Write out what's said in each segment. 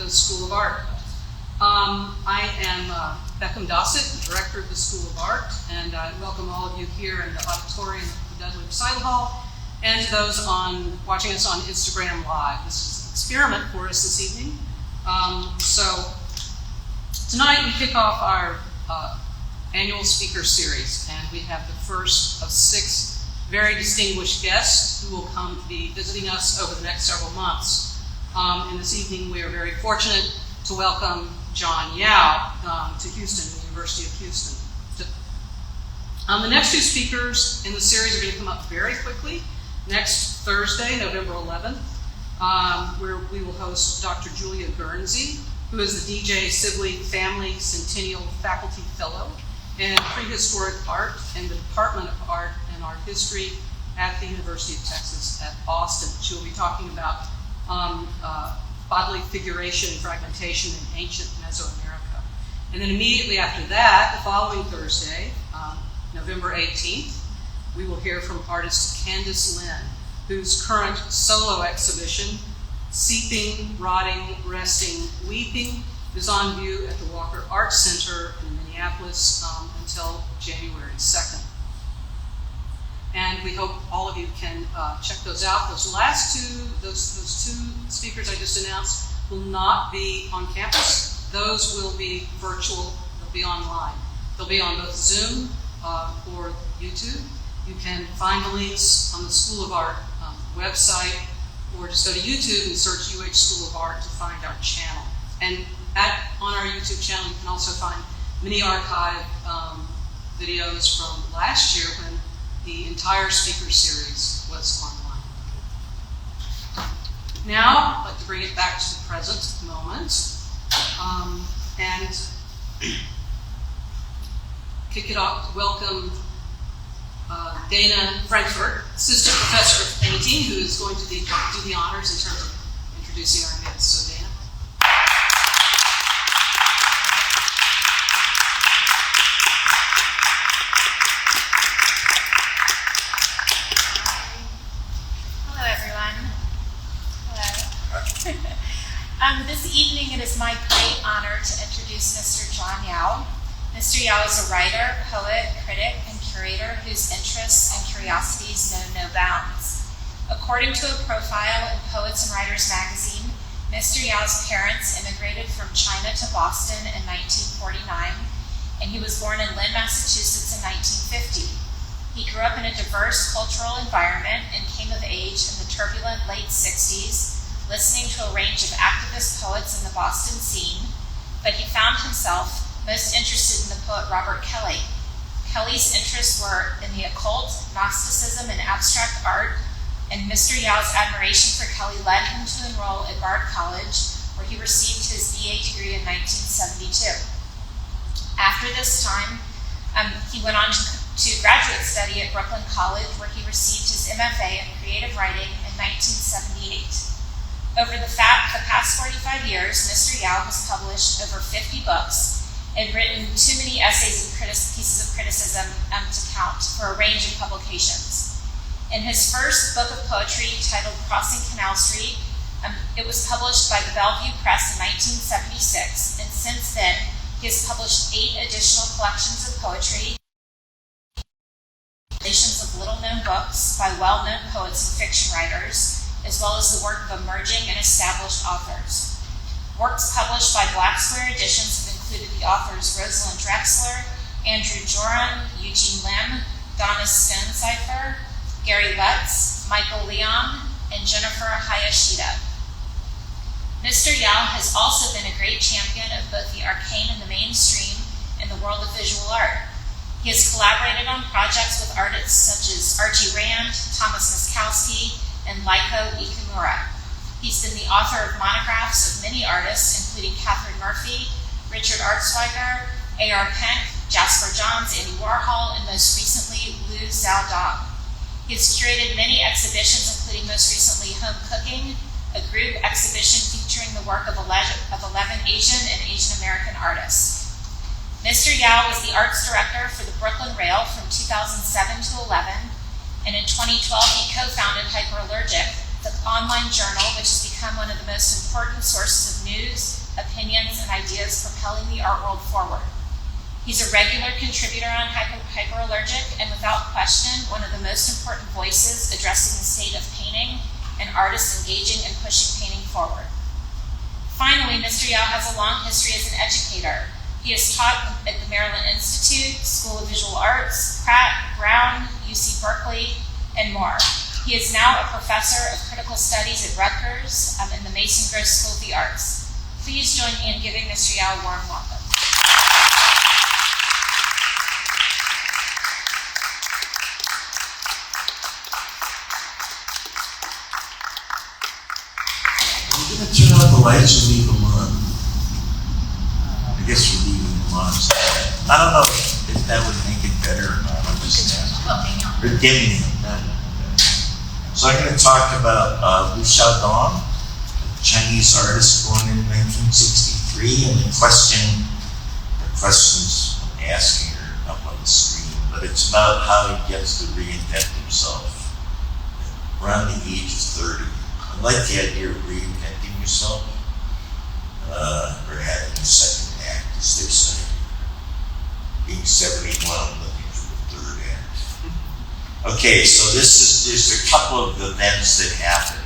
the School of Art. I am Beckham Dossett, Director of the School of Art, and I welcome all of you here in the auditorium of the Dudley Recital Hall, and to those watching us on Instagram Live. This is an experiment for us this evening. So tonight we kick off our annual speaker series, and we have the first of 6 very distinguished guests who will come to be visiting us over the next several months. And this evening we are very fortunate to welcome John Yao to Houston, the University of Houston. The next 2 speakers in the series are going to come up very quickly. Next Thursday, November 11th, where we will host Dr. Julia Guernsey, who is the D.J. Sibley Family Centennial Faculty Fellow in Prehistoric Art in the Department of Art and Art History at the University of Texas at Austin. She will be talking about bodily figuration and fragmentation in ancient Mesoamerica. And then immediately after that, the following Thursday, November 18th, we will hear from artist Candace Lynn, whose current solo exhibition, Seeping, Rotting, Resting, Weeping, is on view at the Walker Arts Center in Minneapolis until January 2nd. And we hope all of you can check those out. Those two speakers I just announced will not be on campus. Those will be virtual. They'll be online. They'll be on both Zoom or YouTube. You can find the links on the School of Art website, or just go to YouTube and search UH School of Art to find our channel. And on our YouTube channel, you can also find mini archive videos from last year when the entire speaker series was online. Now, I'd like to bring it back to the present moment and kick it off to welcome Dana Frankfurt, Assistant Professor of Painting, who is going to do the honors in terms of introducing our guests. So, Dana. Hello, everyone. Hello. This evening, it is my great honor to introduce Mr. John Yao. Mr. Yao is a writer, poet, critic, and curator whose interests and curiosities know no bounds. According to a profile in Poets and Writers magazine, Mr. Yao's parents immigrated from China to Boston in 1949, and he was born in Lynn, Massachusetts in 1950. He grew up in a diverse cultural environment and came of age in the turbulent late 60s, listening to a range of activist poets in the Boston scene, but he found himself most interested in the poet Robert Kelly. Kelly's interests were in the occult, Gnosticism, and abstract art, and Mr. Yao's admiration for Kelly led him to enroll at Bard College, where he received his BA degree in 1972. After this time, he went on to graduate study at Brooklyn College, where he received his MFA in creative writing in 1978. Over the past 45 years, Mr. Yao has published over 50 books and written too many essays and pieces of criticism to count for a range of publications. In his first book of poetry, titled Crossing Canal Street, it was published by the Bellevue Press in 1976, and since then, he has published 8 additional collections of poetry, translations of little-known books by well-known poets and fiction writers, as well as the work of emerging and established authors. Works published by Black Square Editions included the authors Rosalind Drexler, Andrew Joran, Eugene Lim, Donna Stonecipher, Gary Letts, Michael Leon, and Jennifer Hayashida. Mr. Yao has also been a great champion of both the arcane and the mainstream in the world of visual art. He has collaborated on projects with artists such as Archie Rand, Thomas Nozkowski, and Leiko Ikamura. He's been the author of monographs of many artists, including Catherine Murphy, Richard Artsweiger, A.R. Penck, Jasper Johns, Andy Warhol, and most recently, Liu Xiaodong. He has curated many exhibitions, including most recently Home Cooking, a group exhibition featuring the work of 11 Asian and Asian American artists. Mr. Yao was the arts director for the Brooklyn Rail from 2007 to 11, and in 2012 he co-founded Hyperallergic, the online journal which has become one of the most important sources of news, opinions, and ideas propelling the art world forward. He's a regular contributor on Hyperallergic, and without question, one of the most important voices addressing the state of painting and artists engaging and pushing painting forward. Finally, Mr. Yao has a long history as an educator. He has taught at the Maryland Institute, School of Visual Arts, Pratt, Brown, UC Berkeley, and more. He is now a professor of critical studies at Rutgers in the Mason Gross School of the Arts. Please join me in giving Mr. Yao a warm welcome. We're going to turn out the lights or leave them on. I guess we're leaving them on. So I don't know if that would make it better or not. I'm just asking. We're getting it. So I'm going to talk about Liu Xiaodong, a Chinese artist born in 1963, and the questions I'm asking are up on the screen, but it's about how he gets to reinvent himself around the age of 30. I like the idea of reinventing yourself, or having a second act, as they say. Being 71, looking for the third act. Okay, so there's a couple of events that happen,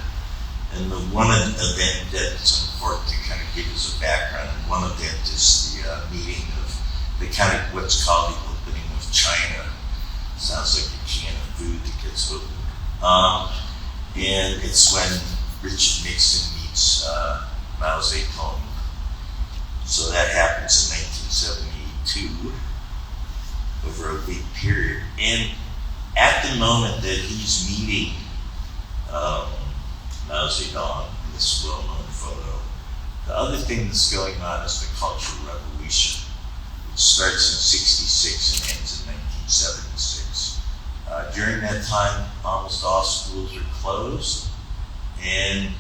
and the one event that's important to kind of give us a background, and one event is the meeting of the kind of what's called the opening of China. Sounds like a can of food that gets opened. And it's when Richard Nixon meets Mao Zedong. So that happens in 1972, over a week period. And at the moment that he's meeting Mao Zedong in this well-known photo, the other thing that's going on is the Cultural Revolution, which starts in '66 and ends in 1976. During that time, almost all schools are closed, and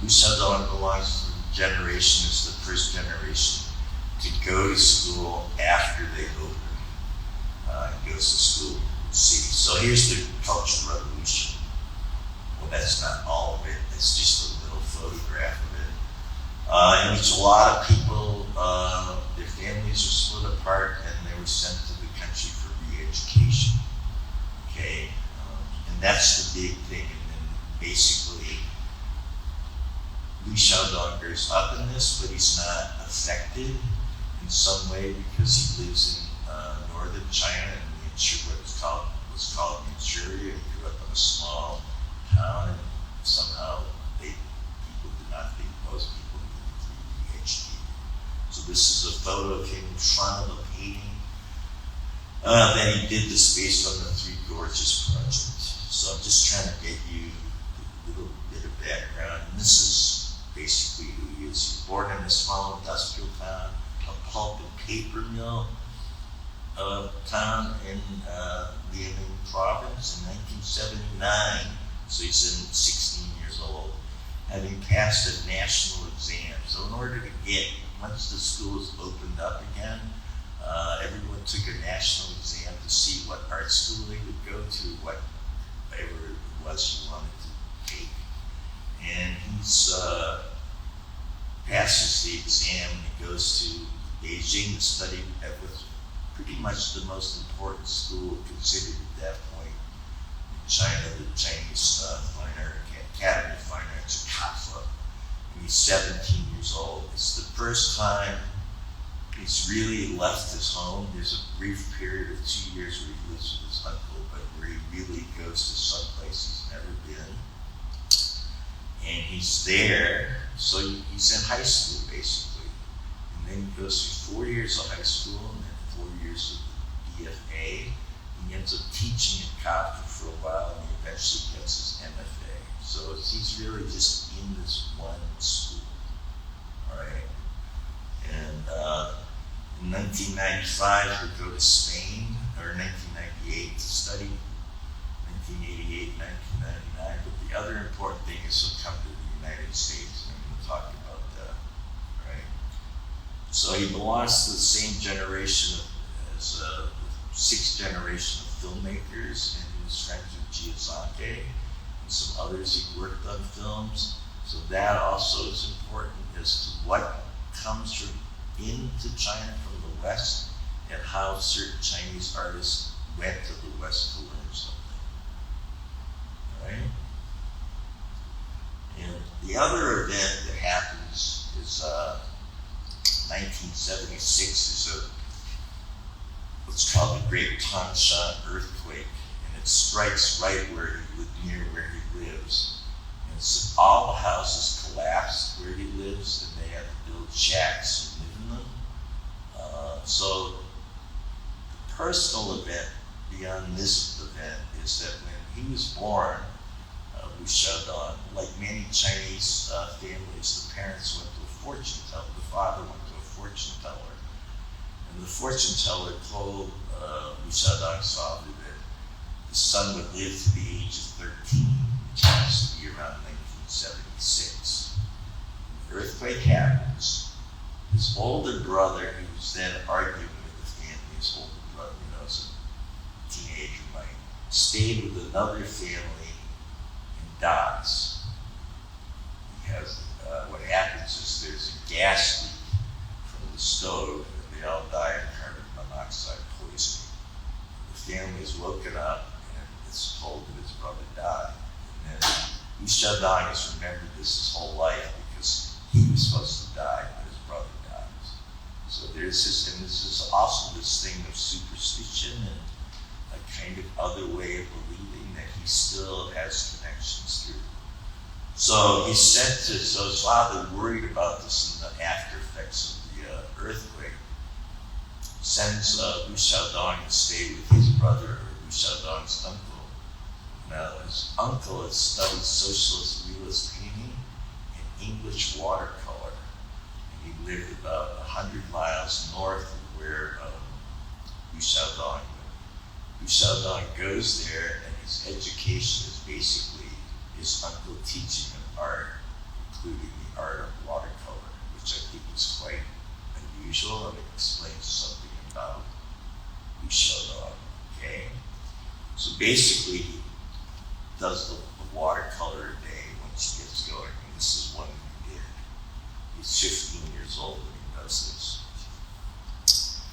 Liu Xiaodong belongs to the generation, is the first generation to go to school after they open. He goes to school in the city. So here's the Cultural Revolution. Well, that's not all of it. It's just a little photograph of it. In which a lot of people, their families were split apart and they were sent to the country for re-education. Okay, and that's the big thing. And then basically, Liu Xiaodong goes up in this, but he's not affected in some way because he lives in northern China and what's called Manchuria. He grew up in a small town, and somehow people did not think most people needed to be educated. So this is a photo of him in front of a painting. Then he did this based on the Three Gorges project. So I'm just trying to get you a little bit of background. And this is basically who he is. He was born in a small industrial town, a pulp and paper mill town in Liaoning province in 1979. So he's 16 years old, having passed a national exam. So in order to get, once the schools opened up again, everyone took a national exam to see what art school they would go to, whatever it was you wanted to take. And he's passes the exam and he goes to Beijing to study at what's pretty much the most important school considered at that point in China, the Chinese Academy of Fine Arts, Taaffe. And he's 17 years old. It's the first time he's really left his home. There's a brief period of 2 years where he lives with his uncle, but where he really goes to some place he's never been. And he's there, so he's in high school basically. And then he goes through 4 years of high school and then 4 years of the BFA. He ends up teaching at Taaffe for a while and he eventually gets his MFA. So he's really just in this one school, all right? And in 1995, he'll go to Spain, or 1998 to study, 1988, 1999. But the other important thing is he'll come to the United States, and I'm going to talk about that, right? So he belongs to the same generation as the sixth generation of filmmakers, and he was friends with Giazanke and some others. He worked on films, so that also is important as to what culture into China from the West, and how certain Chinese artists went to the West to learn something, right? And the other event that happens is 1976 is what's called the Great Tangshan earthquake, and it strikes right near where he lives. And so all the houses collapse where he lives, and they have to build shacks and live in them. So the personal event beyond this event is that when he was born, Liu Xiaodong, like many Chinese families, the parents went to a fortune teller. The father went to a fortune teller, and the fortune teller told Liu Xiaodong's father that the son would live to the age of 13, which happens to be around 1976. The earthquake happens. His older brother, who was then arguing with the family, his older brother, as a teenager might, stayed with another family and dies. Because what happens is there's a gas leak from the stove, and they all die of carbon monoxide poisoning. The family is woken up and it's told that his brother died. And then Liu Xiaodong has remembered this his whole life because he was supposed to die, but his brother dies. So there's this, and this is also this thing of superstition and a kind of other way of believing that he still has connections through. So he's sent to, so his father, worried about this and the after effects of the earthquake, sends Liu Xiaodong to stay with his brother, or Liu Xiaodong's uncle. Now, his uncle had studied socialist realist painting and English watercolor, and he lived about 100 miles north of where Liu Xiaodong lived. Liu Xiaodong goes there, and his education is basically his uncle teaching him art, including the art of watercolor, which I think is quite unusual, and it explains something about Liu Xiaodong. Okay, so basically he does the watercolor a day once he gets going, and this is one he did. He's 15 years old when he does this.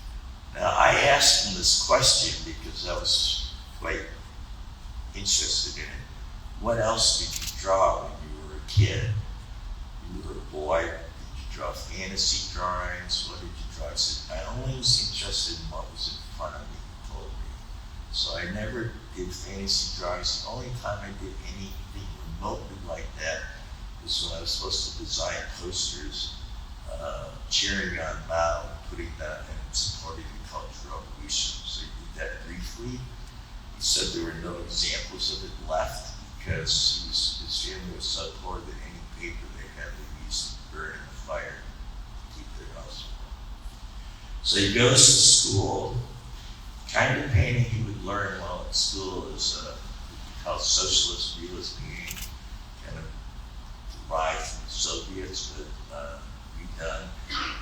Now I asked him this question because I was quite interested in it. What else did you draw when you were a kid? You were a boy, did you draw fantasy drawings? What did you draw? I said, I only was interested in what was in front of me, he told me. So I never did fantasy drawings. The only time I did anything remotely like that was when I was supposed to design posters cheering on Mao and putting that and supporting the Cultural Revolution. So he did that briefly. He said there were no examples of it left because his family was so poor that any paper they had they used to burn in the fire to keep their house warm. So he goes to school. Kind of painting he would learn while at school is called socialist realist painting, kind of derived from the Soviets, but redone.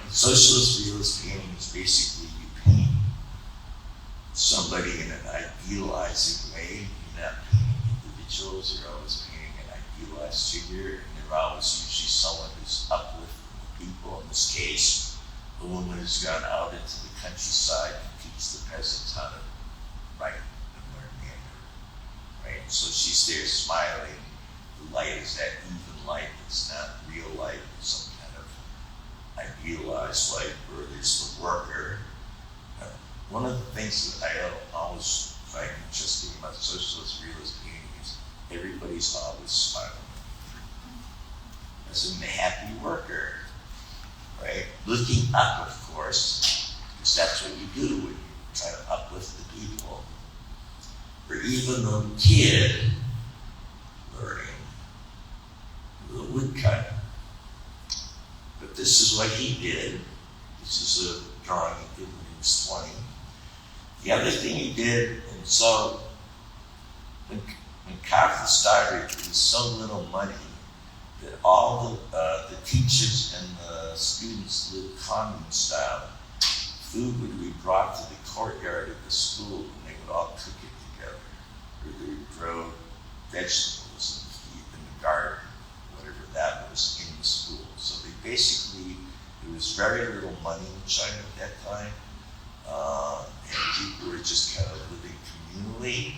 And socialist realist painting is basically you paint somebody in an idealizing way. You're not painting individuals, you're always painting an idealized figure, and they're always usually someone who's uplifting the people. In this case, a woman who's gone out into the countryside to teach the peasants how to write and learn Mandarin, right? So she's there smiling. The light is that even light. It's not real light. It's some kind of idealized light where there's the worker. One of the things that I always find interesting about socialist realist painting is everybody's always smiling. As in the happy worker, right? Looking up, of course, because that's what you do when you try to uplift the people. Or even the kid learning the woodcut. But this is what he did. This is a drawing he did when he was 20. The other thing he did, and so when Taaffe started, there was so little money that all the teachers and the students lived commune style. Food would be brought to the courtyard of the school, and they would all cook it together. Or they would grow vegetables in the garden, whatever that was, in the school. So they basically, there was was very little money in China at that time, and people were just kind of living communally.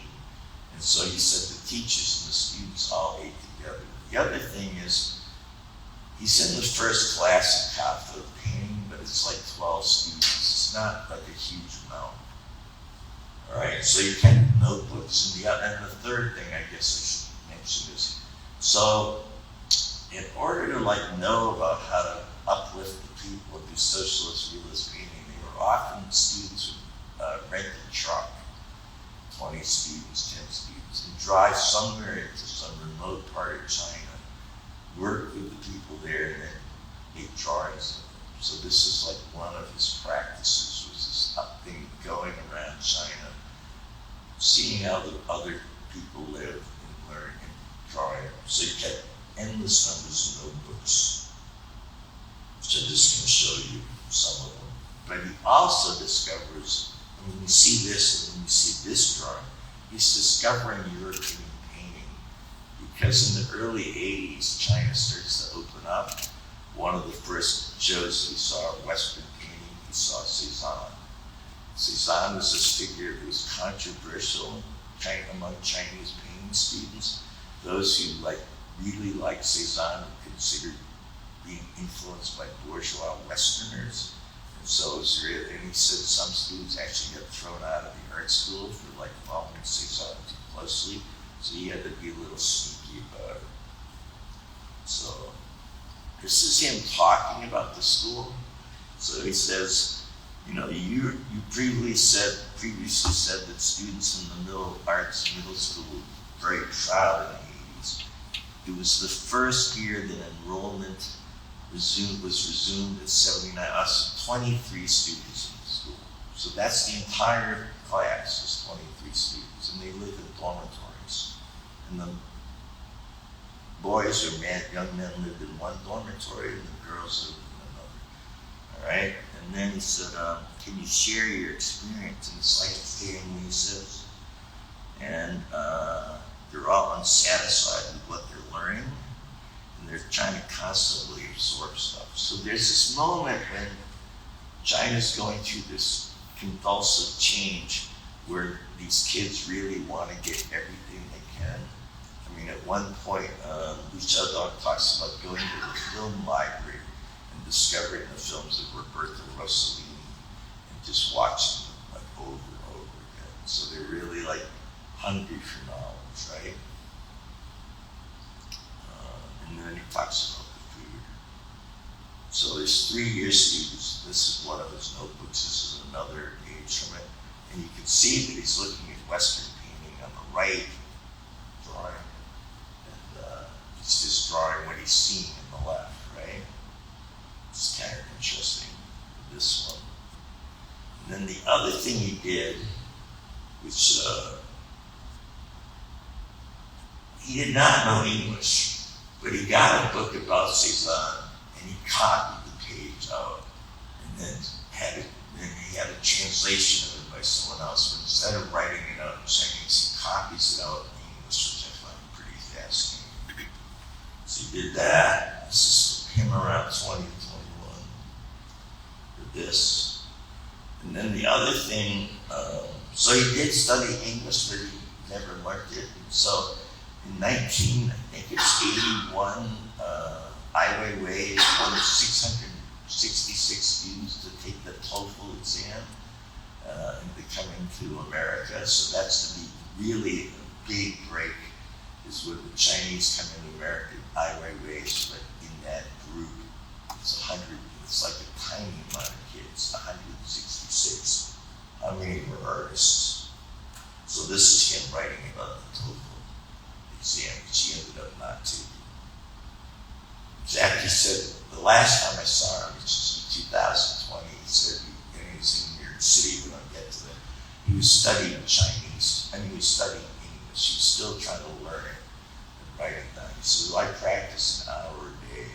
And so he said the teachers and the students all ate together. The other thing is, he's in the first class at Taaffe painting, but it's like 12 students. It's not like a huge amount. All right, so you can notebooks. And the third thing I guess I should mention is, so in order to know about how to uplift the people and do socialist realist painting, they were often students would rent a truck, 20 students, 10 students, and drive somewhere into some remote part of China, work with the people there, and then make drawings of them. So this is one of his practices, was this thing going around China, seeing how the other people live and learn and drawing. So he kept endless numbers of notebooks, which I'm just going to show you some of them. But he also discovers, when you see this and when you see this drawing, he's discovering European painting. Because in the early 80s, China starts to open up. One of the first shows he saw Western painting, he saw Cézanne. Cézanne was this figure who was controversial among Chinese painting students. Those who really liked Cézanne were considered being influenced by bourgeois Westerners. And so it was really, and he said some students actually got thrown out of the art school for following Cézanne too closely. So he had to be a little sneaky about it. So this is him talking about the school. So he says, you previously said that students in the middle school were very proud in the 80s. It was the first year that enrollment was resumed at 79, us 23 students in the school. So that's the entire class, is 23 students, and they live in dormitories. And the boys or young men lived in one dormitory, and the girls lived in another. All right? And then he said, can you share your experience? And it's like a family, he says. And they're all unsatisfied with what they're learning, and they're trying to constantly absorb stuff. So there's this moment when China's going through this convulsive change where these kids really want to get everything they can. I mean, at one point, Liu Xiaodong talks about going to the film library and discovering the films of Roberto Rossellini and just watching them over and over again. So they're really hungry for knowledge, right? And then he talks about the food. So there's 3-year students. This is one of his notebooks. This is another page from it. And you can see that he's looking at Western painting on the right, drawing, and he's just drawing what he's seeing on the left, right? It's kind of interesting, this one. And then the other thing he did, which he did not know English, but he got a book about Cézanne and he copied the page out and then he had a translation of it by someone else, but instead of writing it out in Chinese, he copies it out in English, which I find pretty fascinating. So he did that. This is him around 20 to 21 for this. And then the other thing, so he did study English, but he never learned it. And so in 1981, Ai Weiwei wanted 666 students to take the TOEFL exam and be coming to America. So that's to be really a big break, is when the Chinese come into America. Ai Weiwei is in that group. It's 100. It's like a tiny amount of kids. 166. How many were artists? So this is him writing about the TOEFL exam, which he ended up not taking. Jack, he said, the last time I saw him, which was in 2020, he said he was in New York City, we don't get to that. He was studying Chinese, he was studying English. He was still trying to learn it and write it down. He said, well, I practice an hour a day.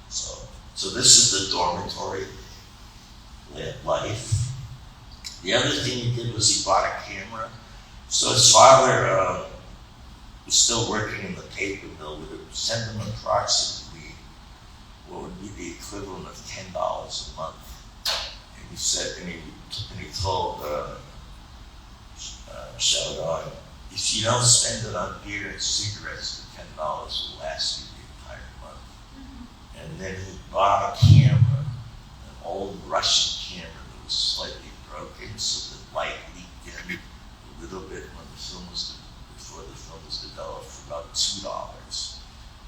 So this is the dormitory life. The other thing he did was he bought a camera. So his father was still working in the paper mill. We would send him approximately what would be the equivalent of $10 a month. And he said, and he told Xiaodong, if you don't spend it on beer and cigarettes, the $10 will last you the entire month. Mm-hmm. And then he bought a camera, an old Russian camera that was slightly broken, so the light leaked in a little bit when before the film was developed, for about $2.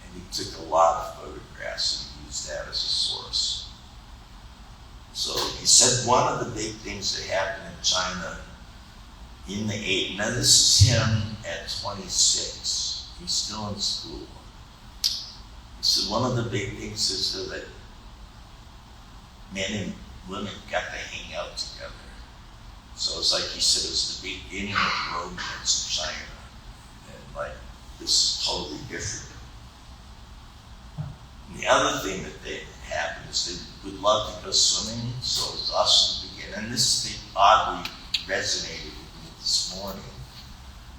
And he took a lot of photographs and used that as a source. So he said one of the big things that happened in China in the 80s, now this is him at 26, he's still in school. He said one of the big things is that men and women got to hang out together. So it's like he said, it was the beginning of romance in China. And like, this is totally different. And the other thing that happened is they would love to go swimming, so it was also the beginning. And this thing oddly resonated with me this morning.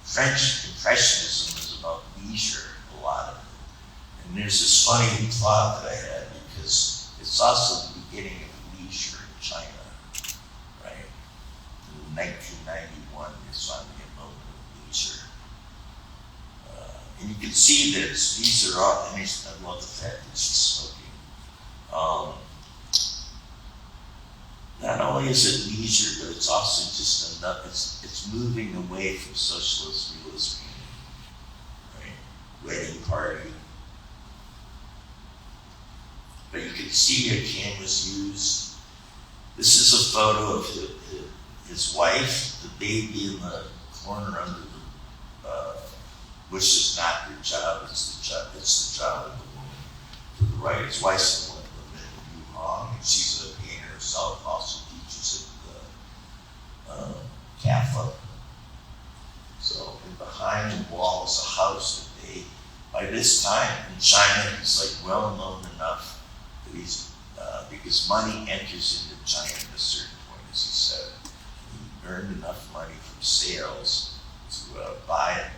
French Impressionism was about leisure, a lot of it. And there's this funny thought that I had, because it's also the beginning of leisure in China, right? In 1991, there's finally a moment of leisure. And you can see this. These are all, and I love the fact that she's smoking. Not only is it leisure, but it's also just enough. It's moving away from socialist realism, right? Wedding party. But you can see your cameras used. This is a photo of his wife, the baby in the corner under the which is not her job, it's the job of the woman to the right. His wife's the one that Liu Xiaodong, and she's a painter herself, also teaches at Taaffe. So, and behind the wall is a house that they, by this time in China, he's like well known enough that he's, because money enters into China at a certain point, as he said. He earned enough money from sales to buy a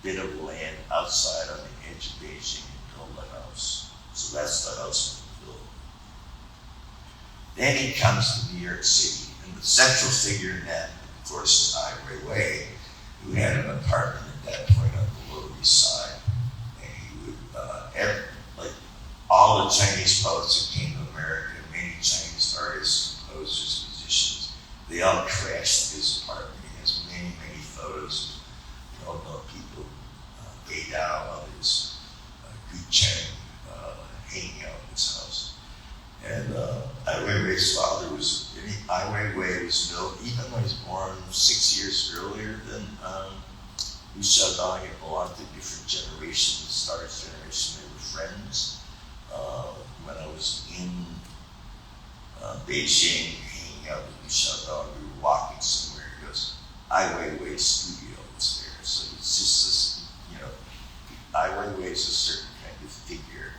bit of land outside on the edge of Beijing and build a house. So that's the house he built. Then he comes to New York City, and the central figure in that, of course, is Ai Weiwei, who had an apartment at that point on the Lower East Side. And he would, like all the Chinese poets who came to America, many Chinese artists, composers, musicians, they all crashed his apartment. He has many, many photos. You all know people, Wei Dao, others, Gu Cheng, hanging out in his house. And Ai Weiwei's father was, Ai Weiwei was known, even though he was born 6 years earlier than Liu Xiaodong, he belonged to a different generation, the Stars generation, they were friends. When I was in Beijing hanging out with Liu Xiaodong, we were walking somewhere, he goes, Ai Weiwei's studio was there. So it's just this, you know, Ai Weiwei is a certain kind of figure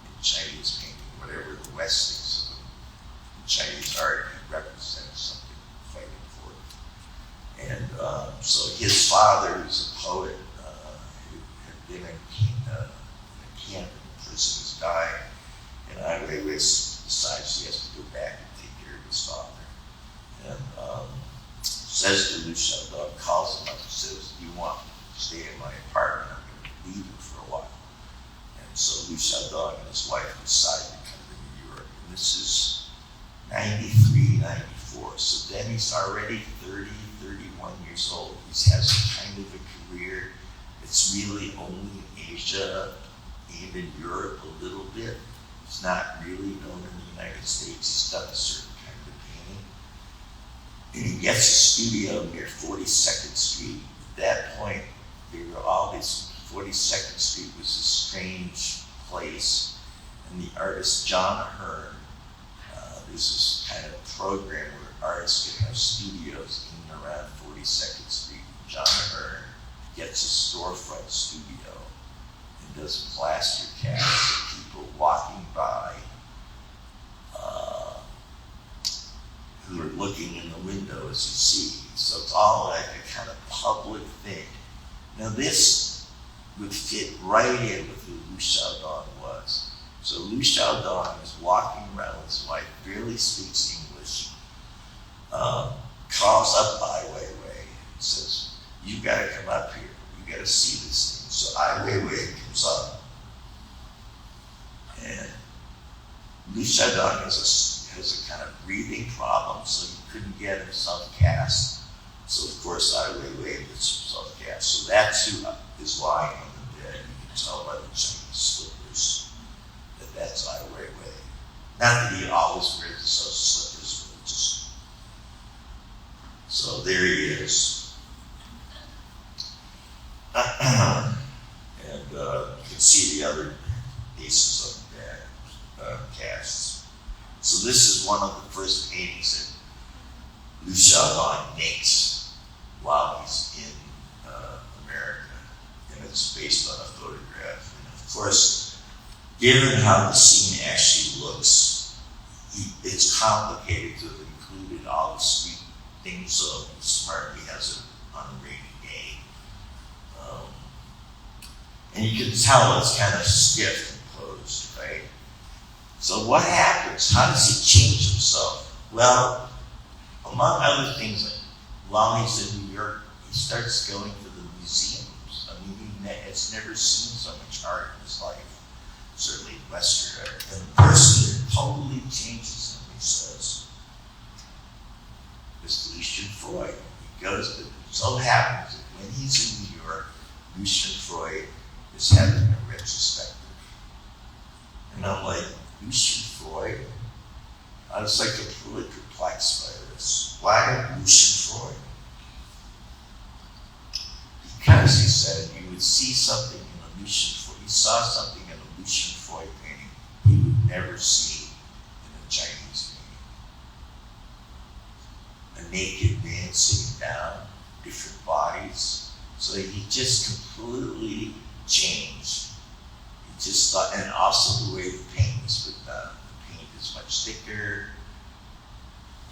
in Chinese painting, whatever the West thinks of him. In Chinese art, he represents something fighting for it. And so his father, who's a poet, who had been in a camp in prison, has died. And Ai Weiwei decides he has to go back and take care of his father. And says to Liu Xiaodong, calls him up and says, "You want to stay in my apartment? I'm going to leave you for a while." And so Liu Xiaodong and his wife decide to come to New York. And this is 93, 94. So then he's already 30, 31 years old. He has a kind of a career. It's really only in Asia and in Europe a little bit. It's not really known in the United States. He's done a certain kind of painting. And he gets a studio near 42nd Street. At that point, there were all these, 42nd Street was a strange place. And the artist John Hearn, there's this kind of program where artists can have studios in and around 42nd Street. John Hearn gets a storefront studio and does plaster casts of people walking by who are looking in the window, as you see. So it's all like a kind of public thing. Now this would fit right in with who Liu Xiaodong was. So Liu Xiaodong is walking around with his wife, barely speaks English, calls up Ai Weiwei and says, "You gotta come up here. You gotta see this thing." So Ai Weiwei comes up, and Liu Xiaodong has a kind of breathing problem, so he couldn't get himself cast. So of course Ai Weiwei gets himself cast. So that's who is lying on the bed. You can tell by the Chinese slippers that that's Ai Weiwei. Not that he always wears those slippers, but just so there he is. And you can see the other pieces of the casts. So this is one of the first paintings that Liu Xiaodong makes while he's in America, and it's based on a photograph. And of course, given how the scene actually looks, it's complicated to have included all the sweet things, so he smartly has it on a rainy day. And you can tell it's kind of stiff and closed, right? So what happens? How does he change himself? Well, among other things, while he's in New York, he starts going to the museums. I mean, he has never seen so much art in his life, certainly Western art. And the person that totally changes him, he says, is Lucian Freud. He goes, it so happens that when he's in New York, Lucian Freud is having a retrospective. And I'm like, Lucian Freud? I was like completely perplexed by this. Why Lucian Freud? Because he said you would see something in a Lucian Freud, he saw something in a Lucian Freud painting he would never see in a Chinese painting. A naked man sitting down, different bodies. So he just completely changed. He just thought, and also the way the paint was put down. The paint is much thicker,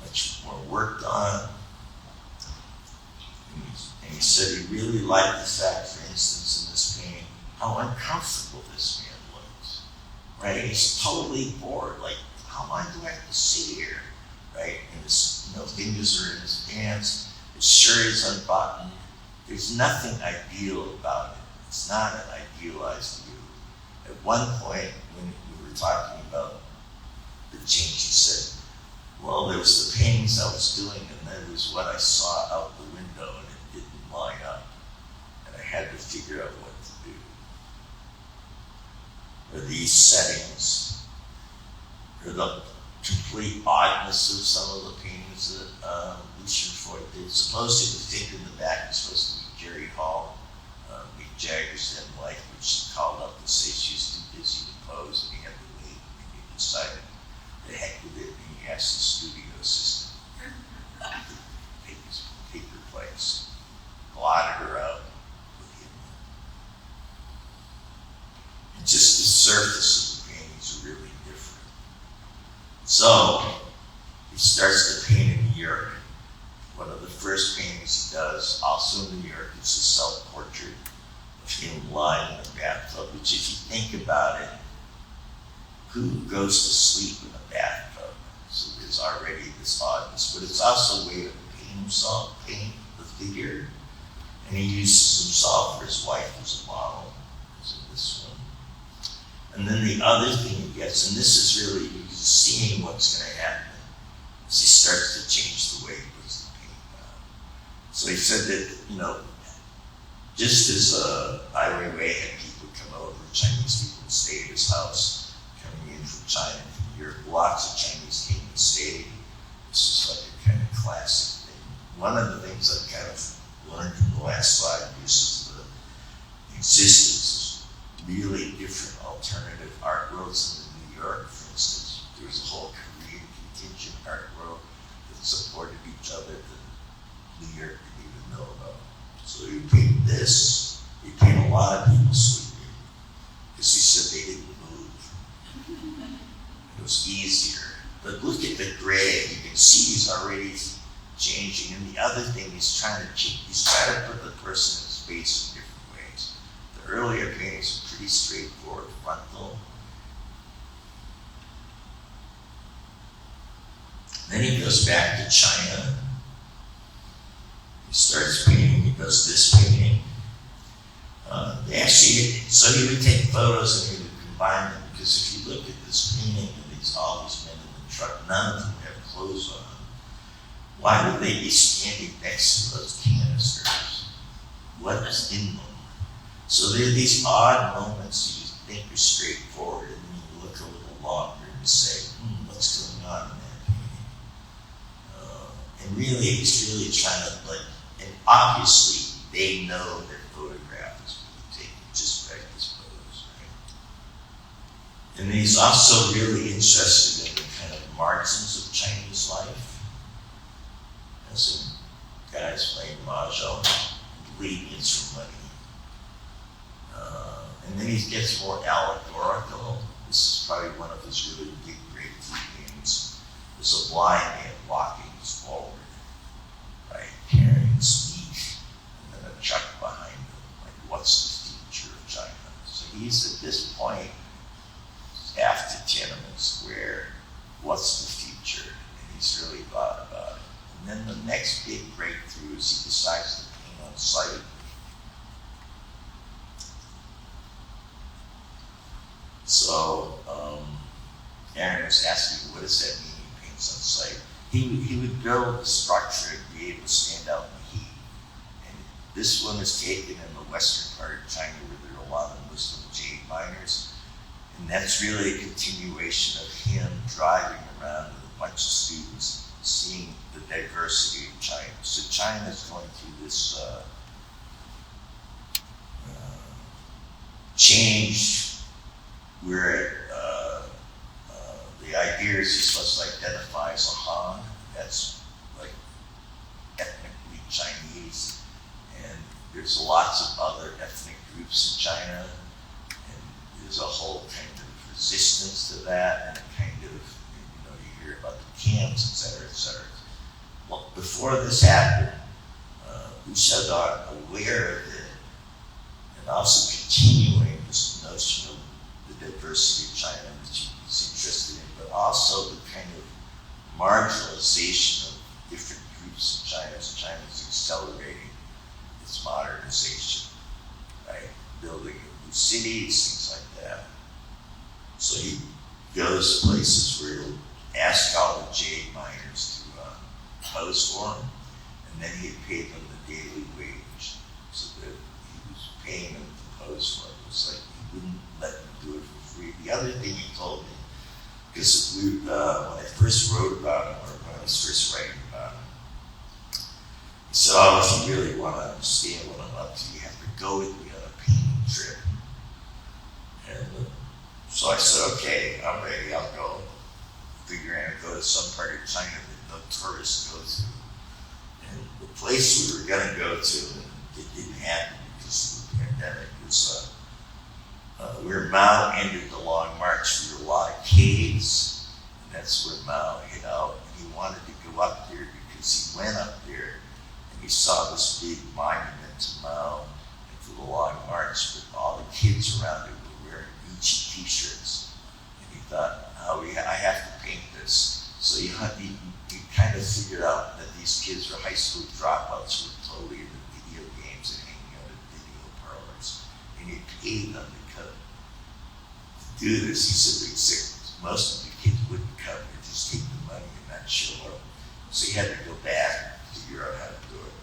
much more worked on. And he said he really liked the fact, for instance, in this painting, how uncomfortable this man looked. Right? He's totally bored. Like, how long do I have to sit here? Right? And his fingers are in his pants, his shirt is unbuttoned. There's nothing ideal about it. It's not an idealized view. At one point, when we were talking about the change, he said, well, there was the paintings I was doing, and there was what I saw out the window, and it didn't line up. And I had to figure out what to do. Are these settings, or the complete oddness of some of the paintings that Lucian Freud did. Supposedly the figure in the back is supposed to be Jerry Hall, Mick Jagger's then wife, which she called up to say she was too busy to pose, and he had to leave, and he decided the heck with it, and he asked the studio assistant to take her place, blotted her out with him. And just the surface of the paintings are really different. So he starts to paint in New York. One of the first paintings he does, also in New York, is a self-portrait of him lying in a bathtub, which if you think about it, who goes to sleep in a bathtub? So there's already this oddness, but it's also a way to paint himself, paint the figure, and he uses himself or his wife as a model, as in this one. And then the other thing he gets, and this is really, you're seeing what's going to happen, as he starts to change the way he puts the paint down. So he said that, just as Ai Weiwei had people come over, Chinese people stay at his house, coming in from China and from Europe, lots of Chinese came and stayed. This is like a kind of classic thing. One of the things I've kind of learned in the last 5 years is the existence of really different alternative art worlds in New York. For instance, there was a whole Korean contingent art world that supported each other that New York didn't even know about. So you paint this, you paint a lot of people sleeping, because he said they didn't move. It was easier. But look at the gray, you can see he's already changing. And the other thing he's trying to put the person in space in different ways. The earlier paintings are pretty straightforward, frontal. Then he goes back to China. He starts painting, he does this painting. So he would take photos and he would combine them, because if you look at this painting and all these men in the truck, none of them have clothes on. Why would they be standing next to those canisters? What is in them? So there are these odd moments you think are straightforward, and then you look a little longer and you say, what's going on in that painting? And really, it's really trying to, and obviously they know their photograph is being taken just by this pose, right? And he's also really interested in the kind of margins of Chinese life. And some guys playing mahjong, ingredients from money. And then he gets more allegorical. This is probably one of his really big breakthrough things. There's a blind man walking forward, right, carrying his meat, and then a truck behind him. Like, what's the future of China? So he's at this point, after Tiananmen Square, what's the future? And he's really thought about it. And then the next big breakthrough is he decides to paint on site. So Aaron was asking, what does that mean, he paints on site? He would build a structure and be able to stand out in the heat. And this one is taken in the western part of China where there are a lot of Muslim jade miners. And that's really a continuation of him driving around with a bunch of students, seeing the diversity of China. So China is going through this change where the idea is you're supposed to identify as a Han. That's like ethnically Chinese. And there's lots of other ethnic groups in China. And there's a whole kind of resistance to that, and a kind of, you hear about the camps, et cetera, et cetera. Well, before this happened, Liu Xiaodong, aware of it, and also continuing this notion of the diversity of China, which he's interested in, but also the kind of marginalization of different groups in China as China is accelerating its modernization, right? Building new cities, things like that. So he goes to places where he'll ask all the jade miners to pose for him, and then he'd pay them the daily wage, so that he was paying them to pose for him. It was like he wouldn't let them do it for free. The other thing he told me, because when I first wrote about him, or when I was first writing about him, he said, if you really want to understand what I'm up to, you have to go with me on a painting trip. And so I said, okay, I'm ready, I'll go. Figuring I'd go to some part of China that no tourists go to. And the place we were going to go to, and it didn't happen because of the pandemic, was where Mao ended the long march. There were a lot of caves, and that's where Mao hid out. And he wanted to go up there because he went up there and he saw this big monument to Mao and for the long march, but all the kids around it were wearing Gucci t-shirts. And he thought, I have to paint this. So he kind of figured out that these kids were high school dropouts who were totally into video games and hanging out at video parlors. And he paid them to do this. He said most of the kids wouldn't come, they'd just take the money and not show up. So he had to go back and figure out how to do it.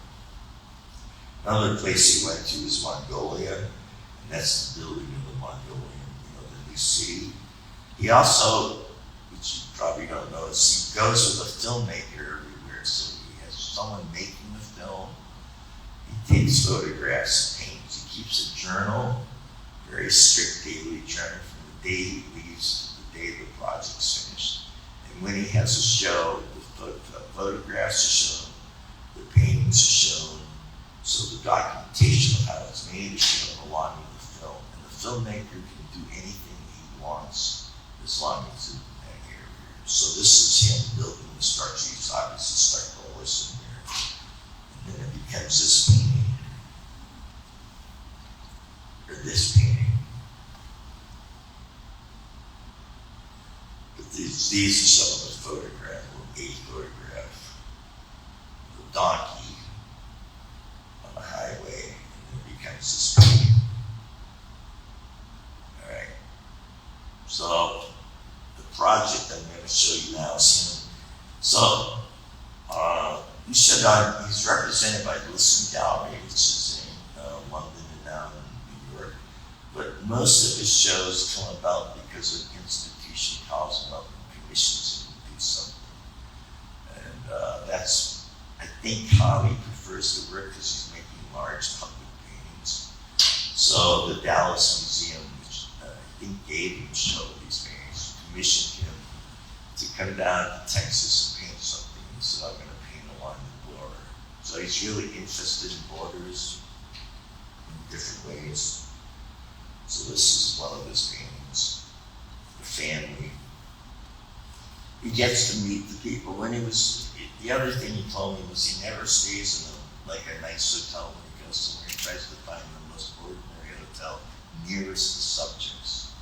Another place he went to was Mongolia, and that's the building of the Mongolian, the new city. He also, which you probably don't know, is he goes with a filmmaker everywhere. So he has someone making the film. He takes photographs and paints. He keeps a journal, very strict daily journal from the day he leaves to the day the project's finished. And when he has a show, the photographs are shown, the paintings are shown, so the documentation of how it's made is shown along with the film. And the filmmaker can do anything he wants as long as it's in that area. So this is him building the structure. He's obviously starting to listen there. And then it becomes this painting. Or this painting. But these are some of the photographs, 8 show you now is him. So, Liu Xiaodong, he's represented by Liu Gallery, which is in London and now in New York. But most of his shows come about because an institution calls him up and commissions him to do something. And that's, I think, how he prefers to work because he's making large public paintings. So the Dallas Museum, which I think gave him a show of these paintings, commissioned him to come down to Texas and paint something. He said, I'm going to paint along the border. So he's really interested in borders in different ways. So this is one of his paintings, the family. He gets to meet the people. The other thing he told me was he never stays in a nice hotel when he goes somewhere. He tries to find the most ordinary hotel nearest the subjects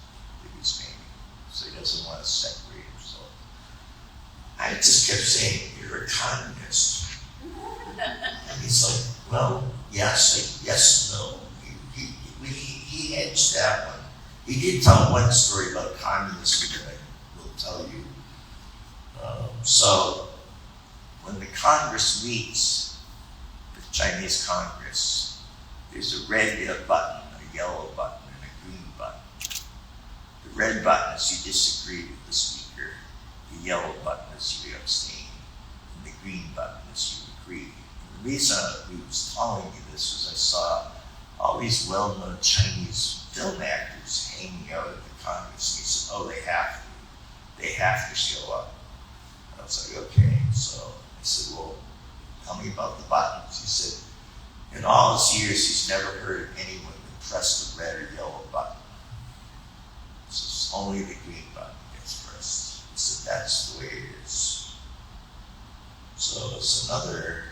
that he's painting. So he doesn't want to separate himself. I just kept saying, you're a communist. And he's like, well, yes, no. He edged that one. He did tell one story about communism that I will tell you. So when the Congress meets, the Chinese Congress, there's a red button, a yellow button, and a green button. The red button is you disagree with the speaker. The yellow button is you abstain. And the green button is you agree. And the reason he was telling me this was I saw all these well-known Chinese film actors hanging out at the Congress. And he said, oh, they have to show up. And I was like, okay. So I said, well, tell me about the buttons. He said, in all his years, he's never heard of anyone who pressed the red or yellow button. So only the green button gets pressed. He said, that's the way it is. So it's another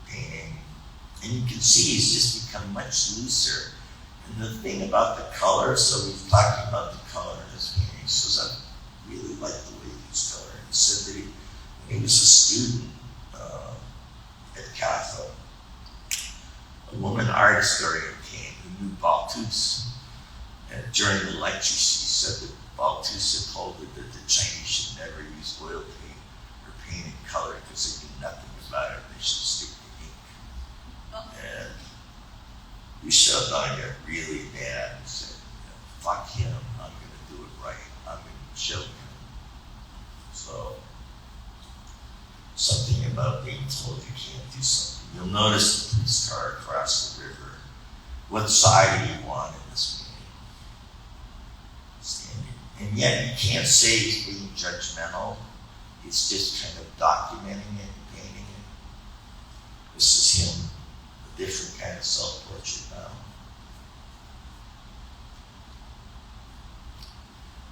painting. And you can see he's just become much looser. And the thing about the color, so we've talked about the color in his painting. He says, I really like the way he's colored. He said that when he was a student at Taaffe, a woman art historian came who knew Balthus. And during the lecture, she said that Balthus had told her that the Chinese should never use oil paint or paint in color because they knew nothing about it. They should stick to ink. And Liu Xiaodong got really mad and said, fuck him, I'm going to do it right. I'm going to show him. So, something about being told you can't do something. You'll notice the police car across the river. What side do you want in this meeting? Standing. And yet you can't say he's being judgmental. He's just kind of documenting it and painting it. This is him. Different kind of self-portrait now.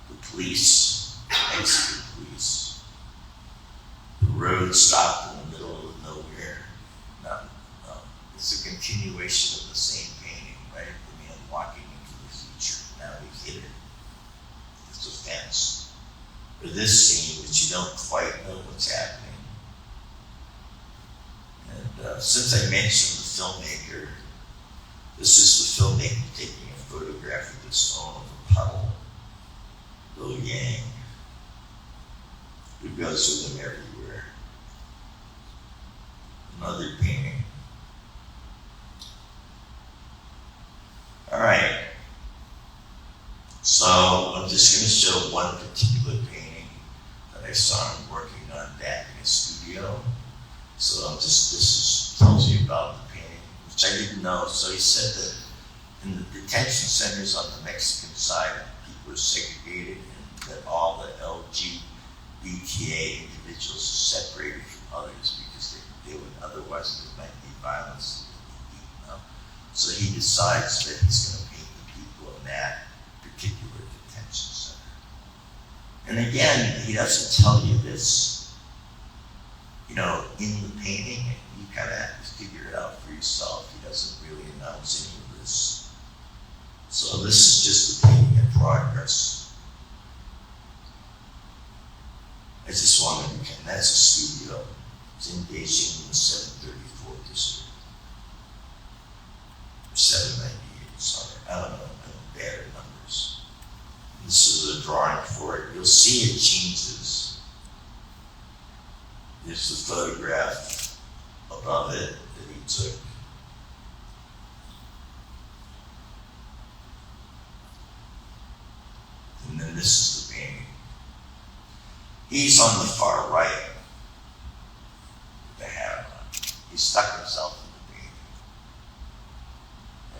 The police, Mexican police. The road stopped in the middle of nowhere. It's a continuation of the same painting, right? The man walking into the future. Now we've hit it. It's a fence. Or this scene, which you don't quite know what's happening. And since I mentioned the filmmaker, this is the filmmaker taking a photograph of the stone of a puddle, Liu Yang, who goes with him everywhere. Another painting. All right. So I'm just going to show one particular painting that I saw him working on back in his studio. So this tells you about the painting, which I didn't know. So he said that in the detention centers on the Mexican side, people are segregated and that all the LGBTA individuals are separated from others because they would otherwise there might be violence. So he decides that he's going to paint the people in that particular detention center. And again, he doesn't tell you this, in the painting. You kind of have to figure it out for yourself. He doesn't really announce any of this. So this is just the painting in progress. I just wanted to, that's a studio. It's in Beijing in the 734 district. 798, sorry. I don't know, I'm bad at numbers. This is a drawing for it. You'll see it changes There's the photograph above it that he took. And then this is the painting. He's on the far right with the hat on. He stuck himself in the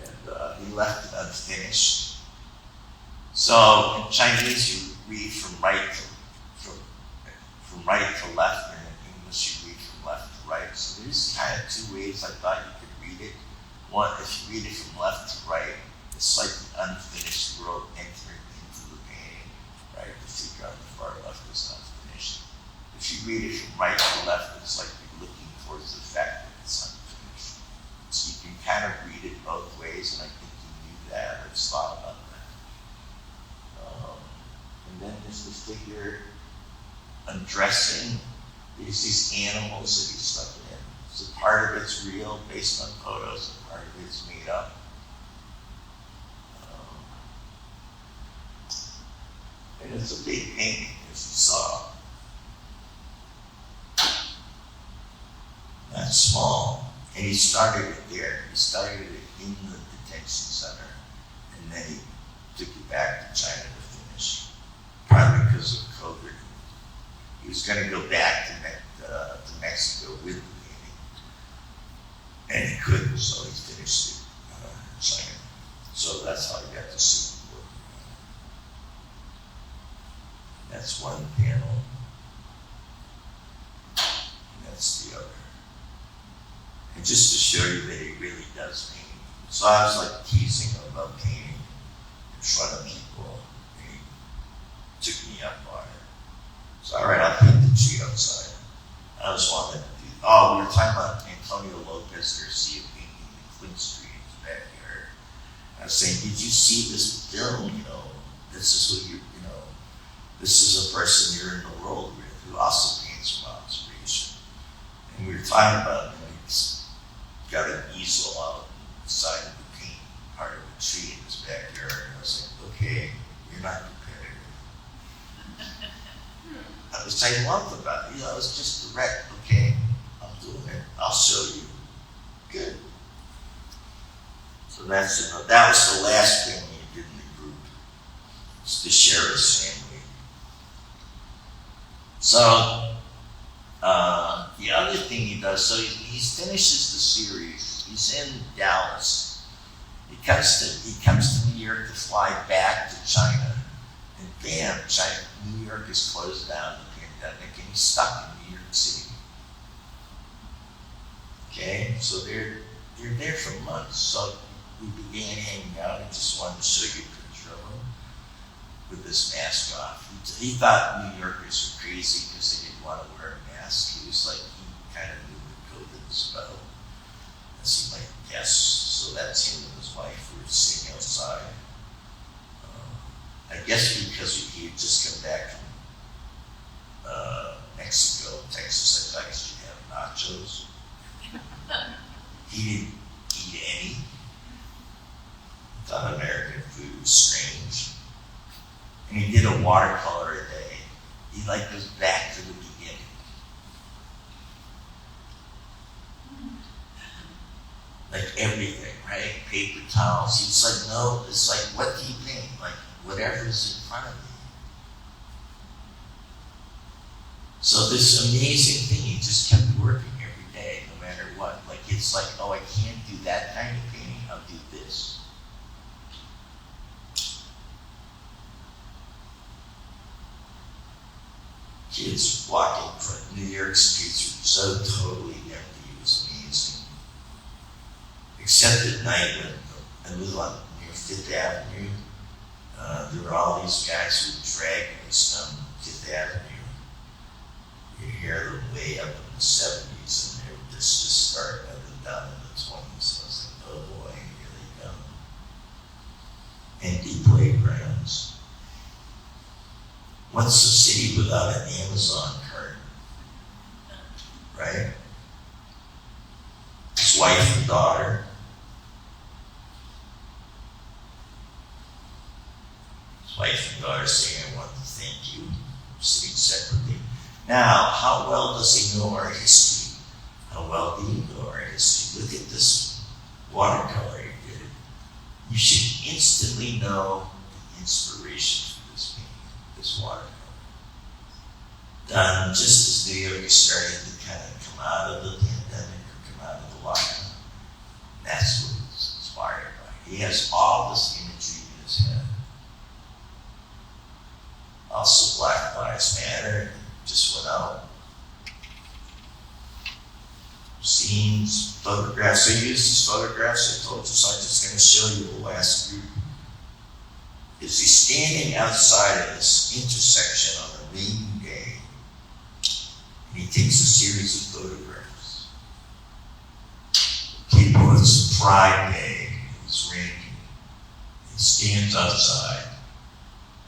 painting. And he left it unfinished. So in Chinese you read from right to left, and in English you read from left to right. So there's kind of two ways I thought you could read it. One, if you read it from left to right, it's like the unfinished world entering into the painting, right? The figure on the far left is unfinished. If you read it from right to left, it's like you're looking towards the fact that it's unfinished. So you can kind of read it both ways, and I think you knew that or just thought about that. And then there's the figure undressing. There's these animals that he's stuck in. So part of it's real, based on photos, and part of it's made up. And it's a big painting, as you saw. Not small. And he started it there. He started it in the detention center, and then he took it back to China to finish, probably because of COVID. He was going to go back to Mexico with the painting, and he couldn't, so he finished it in China. So that's how he got to see the work. That's one panel, and that's the other. And just to show you that he really does paint. So I was like teasing him about painting in front of people, and he took me up on it. So all right, I'll paint the tree outside. I was wanting to do, we were talking about Antonio Lopez Garcia painting the Quince tree in his backyard. I was saying, did you see this film? This is who this is a person you're in the world with who also paints from observation. And we were talking about, he's got an easel out inside of the paint part of the tree in his backyard. And I was like, okay, you're not competitive. Which I loved about it. I was just direct. Okay, I'm doing it. I'll show you. Good. So that was the last thing we did in the group. It's the sheriff's family. So the other thing he does, so he finishes the series. He's in Dallas. He comes to New York to fly back to China, and bam, New York is closed down, the pandemic, and he's stuck in New York City. Okay, so they're there for months. So we began hanging out. I just wanted to show you a picture of him with this mask off. He thought New Yorkers were crazy because they didn't want to wear a mask. He was like, he kind of knew what COVID was about, as you might guess. So that's him and his wife who were sitting outside. I guess because he had just come back from Mexico, Texas, I thought he should have nachos. He didn't eat any. Thought American food was strange. And he did a watercolor a day. He goes back to the beginning. Like everything, right? Paper towels. He's like, no, it's like, what do you paint? Like, whatever's in front of me. So this amazing thing, he just kept working every day, no matter what. Like, it's like, I can't do that kind of painting, I'll do this. Kids walking from New York streets were so totally empty, it was amazing. Except at night when I lived near Fifth Avenue, there were all these guys who would drag us down Fifth Avenue. You hear them way up in the 70s, and they were just starting up and down in the 20s. So I was like, oh boy, here they come. Empty playgrounds. What's a city without an Amazon cart? Right? His wife and daughter. His wife and daughter saying, I want to thank you for sitting separately. Now, how well does he know our history? How well do you know our history? Look at this watercolor he did. You should instantly know the inspiration for this painting, this watercolor. Done just as New York is starting to kind of come out of the pandemic or come out of the lockdown. That's what it's inspired by. He has all this imagery in his head. Also, Black Lives Matter just went out. Scenes, photographs. I used these photographs I told you, so I'm just going to show you the last group. Is he standing outside of this intersection on a rainy day, and he takes a series of photographs. People, it's Pride Day, it's raining. He stands outside,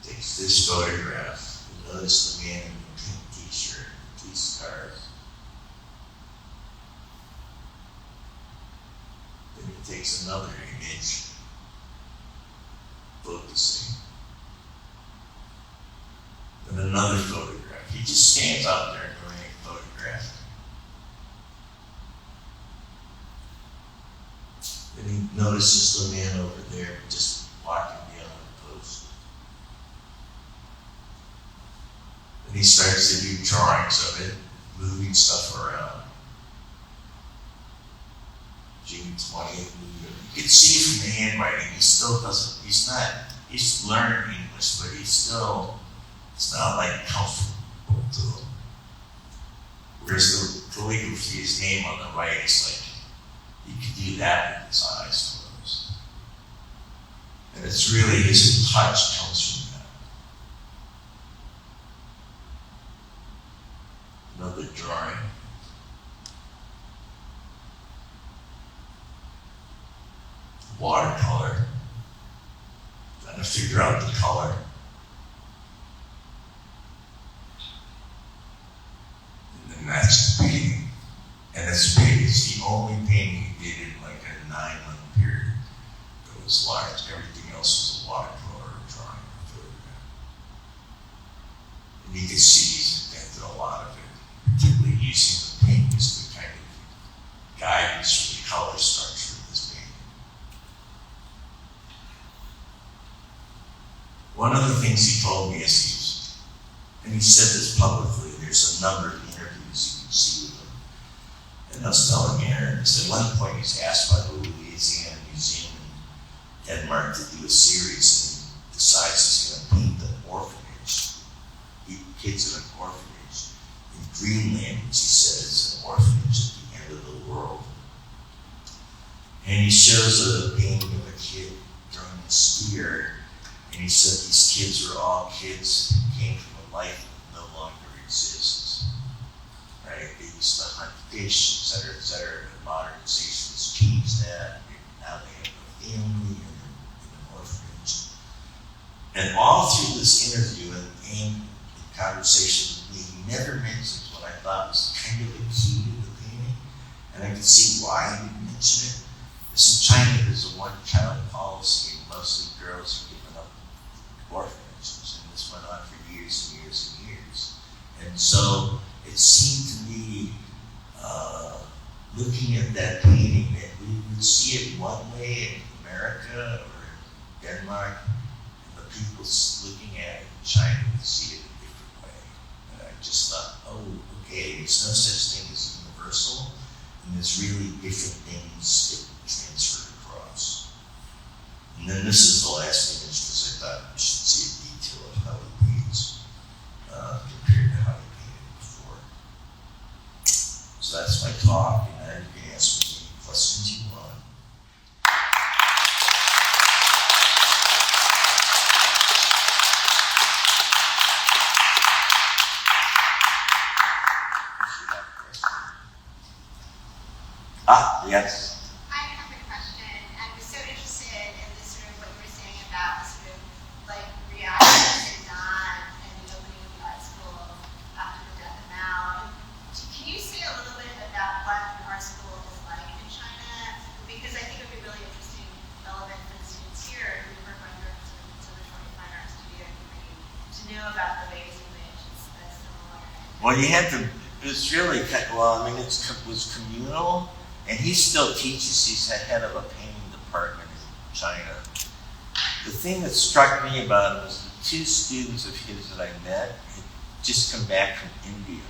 takes this photograph. You notice the man in the pink t-shirt, police cars. Then he takes another image, focusing. Then another photograph. He just stands out there doing a photograph. Then he notices the man over there just walking beyond the post. Then he starts to do drawings of it, moving stuff around. June 20th. You can see from the handwriting, he still doesn't, he's learned English, but it's not like comfortable to him. Whereas the calligraphy, his name on the right is like, he could do that with his eyes closed. And it's really, his touch comes from that. Another drawing. Watercolor. Trying to figure out the color. And then that's the painting. And it's big. It's the only painting he did in like a 9-month period that was large. Everything else was a watercolor or drawing or photograph. And you can see he's invented a lot of it, particularly using the pink as the kind of guidance for the color structure of this painting. One of the things he told me is and he said this publicly, there's a number of interviews you can see with him. And I was telling Aaron, I said, at one point he's asked by the Louisiana Museum in Denmark to do a series, and he decides he's going to paint an orphanage, kids in an orphanage in Greenland, which he said is an orphanage at the end of the world. And he shows a painting of a kid throwing a spear. And he said these kids were all kids who came from a life that no longer exists. Right? They used to hunt fish, et cetera, et cetera. And modernization has changed that. Now they have a family and an orphanage. And all through this interview and conversation with me, he never mentions what I thought was kind of a key to the painting. And I can see why he didn't mention it. Because in China, there's a one-child policy, and mostly girls are given up orphanages, and this went on for years and years and years. And so it seemed to me, looking at that painting, that we would see it one way in America or in Denmark, and the people looking at it in China would see it a different way. And I just thought, oh, okay, there's no such thing as universal, and there's really different things that transfer across. And then this is the last image because I thought we should see a detail of how he paints compared to how he painted before. So that's my talk, and now you can ask me any questions you want. Yes. I have a question. I was so interested in this sort of what you were saying about the sort of like reaction to Don and the opening of the art school after the death of Mao. Can you say a little bit about what an art school is like in China? Because I think it would be really interesting, relevant for the students here who are going to the Fine Art Studio to know about the ways in which it's similar. Well, you had to, it was really, well, I mean, it was communal, and he still teaches. He's the head of a painting department in China. The thing that struck me about him was the 2 students of his that I met had just come back from India.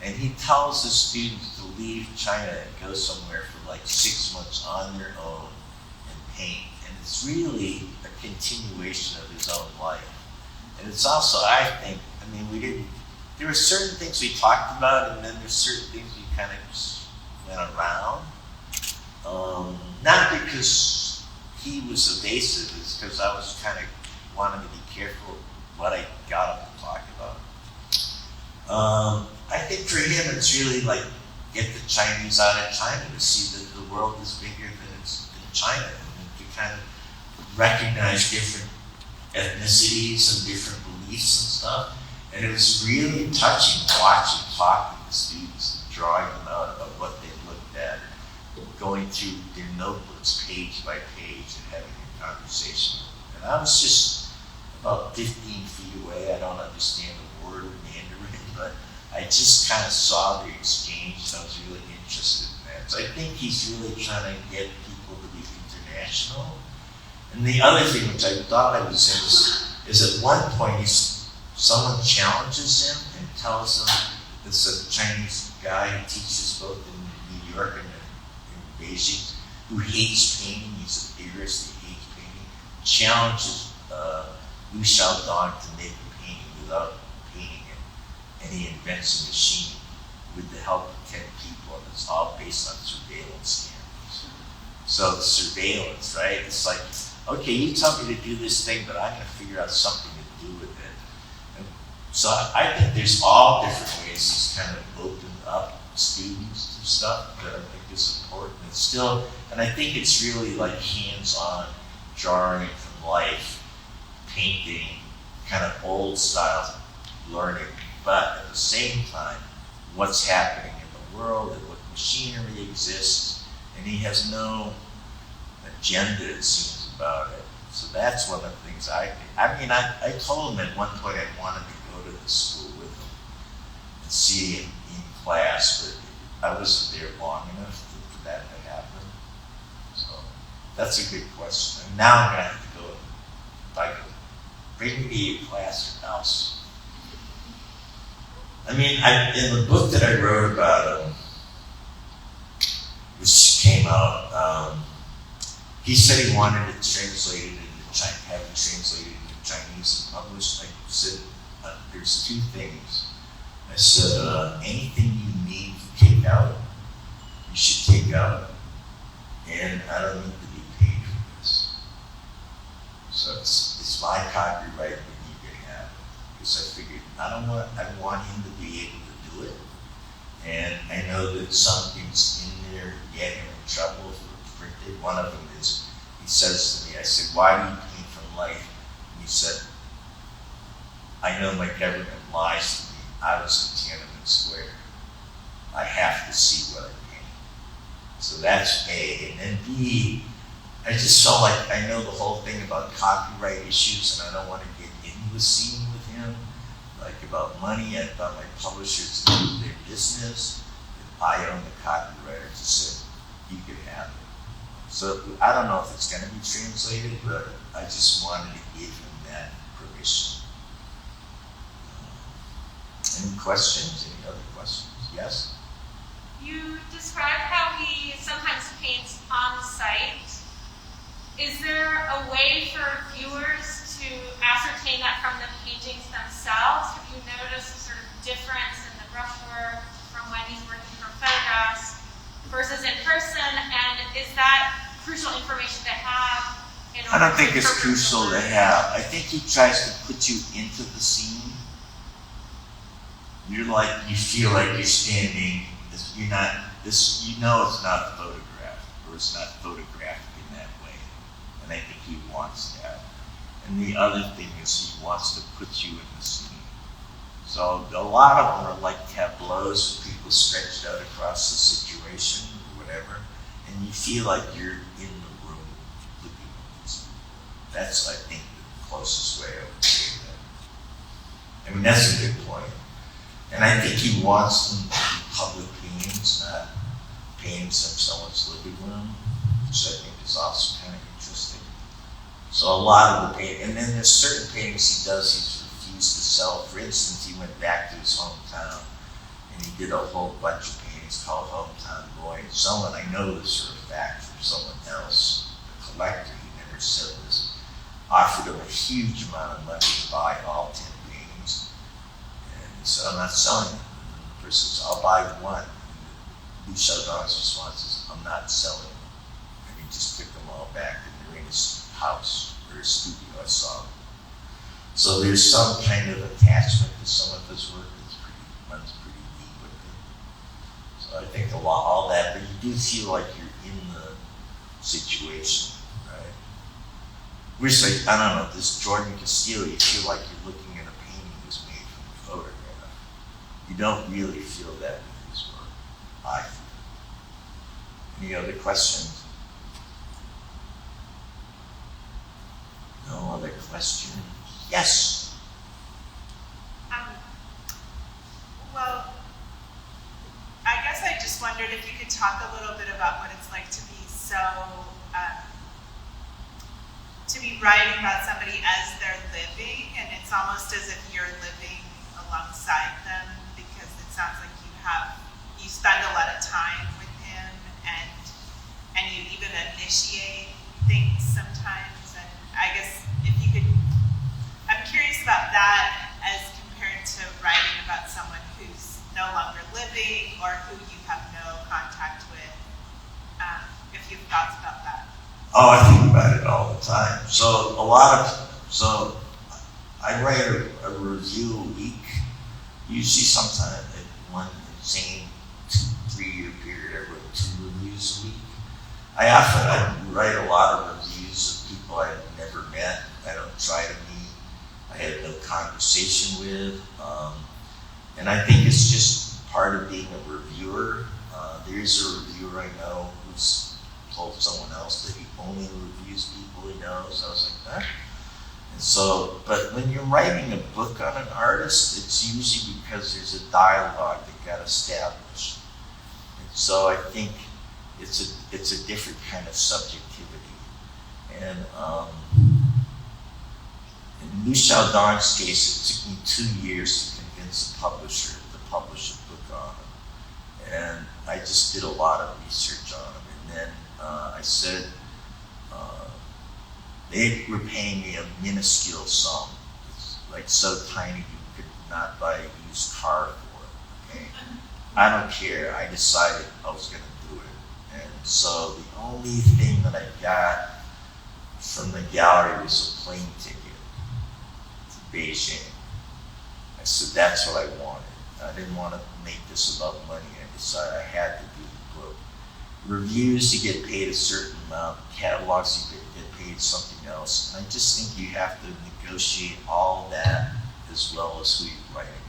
And he tells the students to leave China and go somewhere for like 6 months on their own and paint. And it's really a continuation of his own life. And it's also, I think, I mean, there were certain things we talked about, and then there's certain things we kind of just went around. Not because he was evasive, it's because I was kind of wanting to be careful what I got up to talk about. I think for him, it's really like get the Chinese out of China to see that the world is bigger than China, and to kind of recognize different ethnicities and different beliefs and stuff. And it was really touching watching, talking to students, drawing them out of what they looked at, going through their notebooks page by page and having a conversation. And I was just about 15 feet away. I don't understand a word of Mandarin, but I just kind of saw the exchange, and I was really interested in that. So I think he's really trying to get people to be international. And the other thing which I thought I was in is at one point someone challenges him and tells him, it's a Chinese guy who teaches both in New York and in Beijing, who hates painting, he's a theorist, he hates painting, challenges Liu Xiaodong to make a painting without painting it. And he invents a machine with the help of 10 people, and it's all based on surveillance cameras. So the surveillance, right? It's like, okay, you tell me to do this thing, but I'm going to figure out something to do with it. And so I think there's all different ways he's kind of opened up students to stuff that I think is important. It's still, and I think it's really like hands-on, drawing from life, painting, kind of old style learning, but at the same time, what's happening in the world and what machinery exists, and he has no agenda, it seems, about it. So that's one of the things I told him at one point I wanted to go to the school with him and see him in class, but I wasn't there long enough for that to happen. So that's a good question. And now I'm going to have to go, if I could bring me a class or else. I mean, in the book that I wrote about him, which came out, he said he wanted it translated into Chinese, have it translated into Chinese and published. I said, there's 2 things. I said, anything you need to take out, you should take out, and I don't need to be paid for this. So it's my copyright, but you can have it. Because I figured, I want him to be able to do it. And I know that some things in there get him in trouble if it's printed. One of them is, he says to me, I said, why do you paint from life? And he said, I know my government lies to me. I was in Tiananmen Square. I have to see what I paint. So that's A. And then B, I just felt like I know the whole thing about copyright issues, and I don't want to get into a scene with him, like about money. I thought my publishers knew their business, and I own the copyright. I just said, you can have it. So I don't know if it's going to be translated, but I just wanted to give him that permission. Any questions? Any other questions? Yes? You described how he sometimes paints on site. Is there a way for viewers to ascertain that from the paintings themselves? Have you noticed a sort of difference in the brushwork from when he's working from photographs versus in person? And is that crucial information to have? I don't think it's crucial to have. I think he tries to put you into the scene. You feel like you're standing, you're not, this, you know it's not photographed, or it's not photographed in that way. And I think he wants that. And the other thing is he wants to put you in the scene. So a lot of them are like tableaus with people stretched out across the situation or whatever. And you feel like you're in the room looking at this. That's, I think, the closest way I would say that. I mean, that's a good point. And I think he wants them to be public paintings, not paintings from someone's living room, which I think is also kind of interesting. So a lot of the painting, and then there's certain paintings he does he's refused to sell. For instance, he went back to his hometown and he did a whole bunch of paintings called Hometown Boy. And someone, I know this for a fact from someone else, a collector, he never said this, offered him a huge amount of money to buy all 10 paintings. And he said, I'm not selling them. And the person says, I'll buy one. And Liu Xiaodong's response is, I'm not selling them. And he just took them all back and they're in his house or his studio. I saw them. So there's some kind of attachment to some of his work that's runs pretty deep with it. So I think all that, but you do feel like you're in the situation, right? We're like, I don't know, this Jordan Castillo, you feel like you're looking at a painting that's made from a photograph. You don't really feel that with his work, I feel. Any other questions? No other questions? Yes. Well, I guess I just wondered if you could talk a little bit about what it's like to be to be writing about somebody as they're living, and it's almost as if you're living alongside them, because it sounds like you spend a lot of time with him, and you even initiate things sometimes. And I guess if you could, I'm curious about that as compared to writing about someone who's no longer living or who you have no contact with. If you've thoughts about that. Oh, I think about it all the time. So I write a review a week. Usually sometime in one same 2-3 year period, I wrote 2 reviews a week. I write a lot of reviews of people I've never met. I don't try to meet. I had no conversation with. And I think it's just part of being a reviewer. There is a reviewer I know who's told someone else that he only reviews people he knows. I was like, huh? And so, but when you're writing a book on an artist, it's usually because there's a dialogue that got established. And so I think it's a different kind of subjectivity. And in Liu Xiaodong's case, it took me 2 years to convince a publisher to publish a book on him. And I just did a lot of research on him. And then I said, they were paying me a minuscule sum. It's like so tiny you could not buy a used car for it, okay? I don't care. I decided I was gonna do it. And so the only thing that I got from the gallery was a plane ticket to Beijing. I said, that's what I wanted. I didn't want to make this about money. I decided I had to do the book. Reviews, you get paid a certain amount. Catalogs, you get paid something else. And I just think you have to negotiate all that as well as who you're writing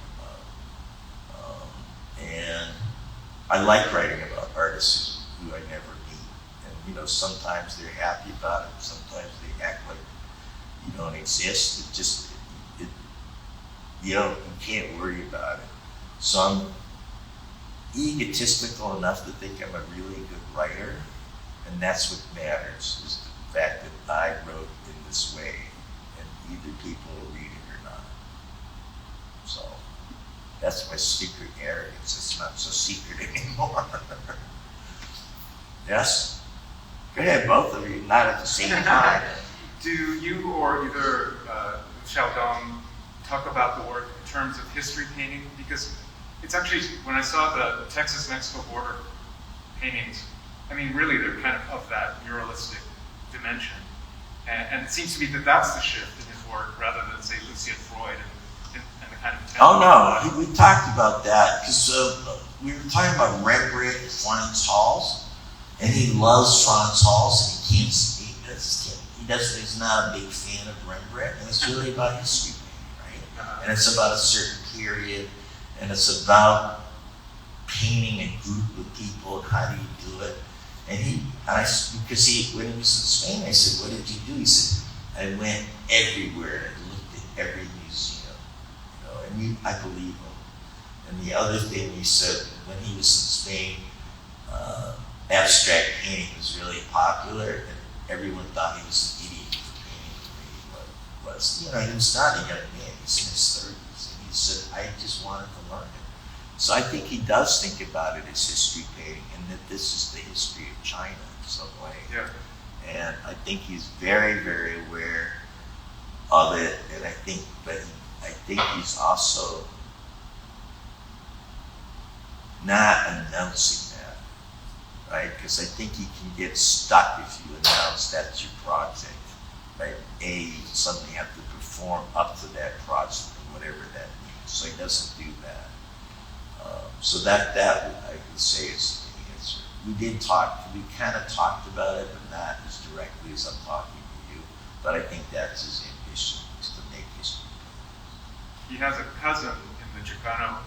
about. And I like writing about artists who I never meet. And sometimes they're happy about it. Sometimes they act like you don't exist. You can't worry about it. So I'm egotistical enough to think I'm a really good writer, and that's what matters, is the fact that I wrote in this way, and either people will read it or not. So that's my secret arrogance. It's not so secret anymore. Yes? Go ahead, both of you, not at the same time. Do you or either Xiaodong talk about the work in terms of history painting? Because it's actually, when I saw the Texas-Mexico border paintings, I mean, really, they're kind of that muralistic dimension. And it seems to me that that's the shift in his work, rather than, say, Lucian Freud and the kind of... Oh, no, we talked about that, because we were talking about Rembrandt and Frans Hals, and he loves Frans Hals, and he's not a big fan of Rembrandt, and it's really about history painting, right? And it's about a certain period, and it's about painting a group of people, and how do you do it? And when he was in Spain, I said, what did you do? He said, I went everywhere and looked at every museum, and I believe him. And the other thing he said, when he was in Spain, abstract painting was really popular, and everyone thought he was an idiot for painting the way he was. You know, he was not a young man, he's in his 30s, and he said, I just wanted to learn it. So I think he does think about it as history painting, and that this is the history of China in some way. Yeah. And I think he's very, very aware of it, and I think he's also not announcing that, right? Because I think he can get stuck if you announce that's your project, right? You suddenly have to perform up to that project and whatever that means. So he doesn't do that. So that I would say is the answer. We kind of talked about it, but not as directly as I'm talking to you. But I think that's his ambition, is to make history. He has a cousin in the Chicano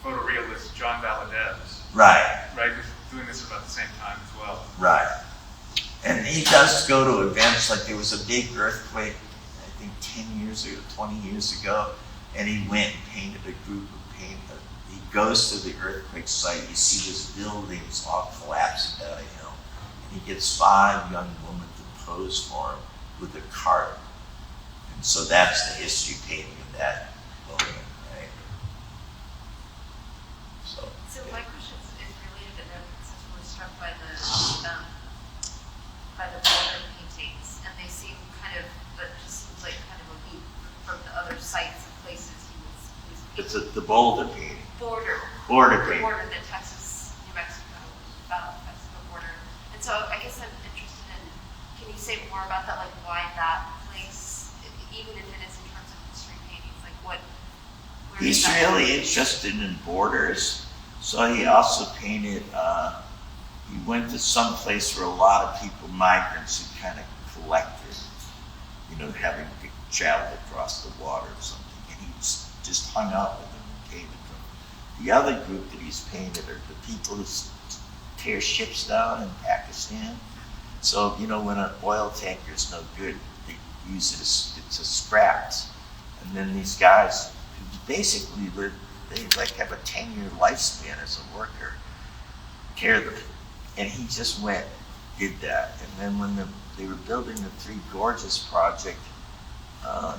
photorealist, John Valadez. Right. Right, who's doing this about the same time as well. Right. And he does go to events, like there was a big earthquake, I think 10 years ago, 20 years ago, and he went and painted a group of painters. He goes to the earthquake site, you see this buildings all collapsing down a hill, and he gets 5 young women to pose for him with a cart. And so that's the history painting of that moment, right? So my question is related to that, since we're struck by the border paintings, and they seem kind of, it just seems like kind of a leap from the other sites and places he was painting. it's the boulder painting. Border Border painting. border, the Texas, New Mexico, Mexico border. And so I guess I'm interested in, can you say more about that, like why that place, even if it is in terms of history paintings, like where He's is that? really interested in borders, so he also painted, he went to some place where a lot of people, migrants, who kind of collected, having to travel across the water or something, and he just hung out with them and painted them. The other group that he's painted are the people who tear ships down in Pakistan. So, when an oil tanker is no good, they use it as scraps. And then these guys, basically they have a 10-year lifespan as a worker, tear them. And he just went, did that. And then when they were building the Three Gorges project,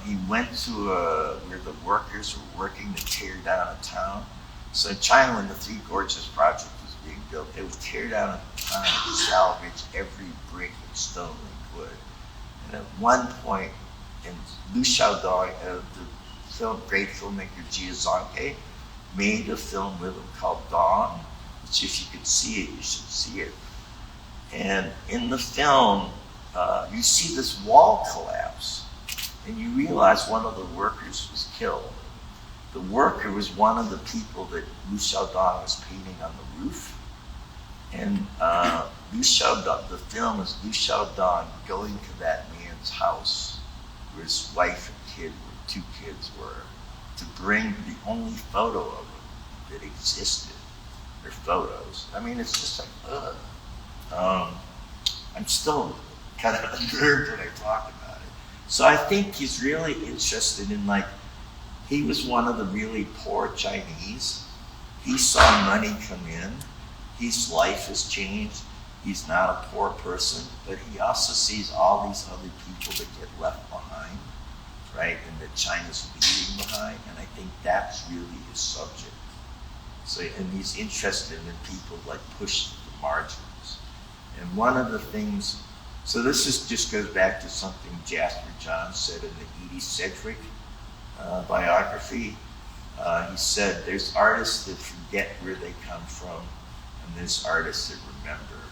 he went to where the workers were working to tear down a town. So in China, when the Three Gorges project was being built, they would tear down a town and salvage every brick and stone they could. And at one point, in Liu Xiaodong, the great filmmaker Jia Zhangke made a film with him called Dawn, which if you could see it, you should see it. And in the film, you see this wall collapse, and you realize one of the workers was killed. The worker was one of the people that Liu Xiaodong was painting on the roof. And Liu Xiaodong, the film is Liu Xiaodong going to that man's house where his wife and kid, where 2 kids were, to bring the only photo of him that existed. Their photos. I mean, it's just like, ugh. I'm still kind of unnerved when I talk about it. So I think he's really interested in, he was one of the really poor Chinese. He saw money come in. His life has changed. He's not a poor person, but he also sees all these other people that get left behind, right? And that China's leaving behind. And I think that's really his subject. So, and he's interested in people push the margins. And one of the things, so this just goes back to something Jasper Johns said in the Edie Sedgwick biography. He said, there's artists that forget where they come from, and there's artists that remember.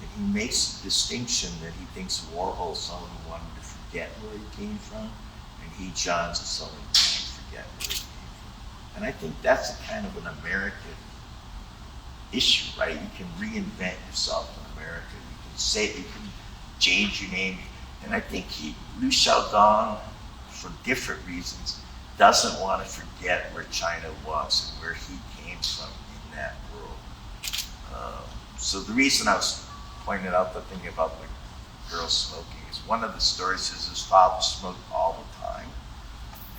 And he makes a distinction that he thinks Warhol is someone who wanted to forget where he came from, and Johns is someone who can't forget where he came from. And I think that's a kind of an American issue, right? You can reinvent yourself in America. You can say, you can change your name. And I think Liu Xiaodong, for different reasons, doesn't want to forget where China was and where he came from in that world. So the reason I was pointing out the thing about the girl smoking is one of the stories is his father smoked all the time.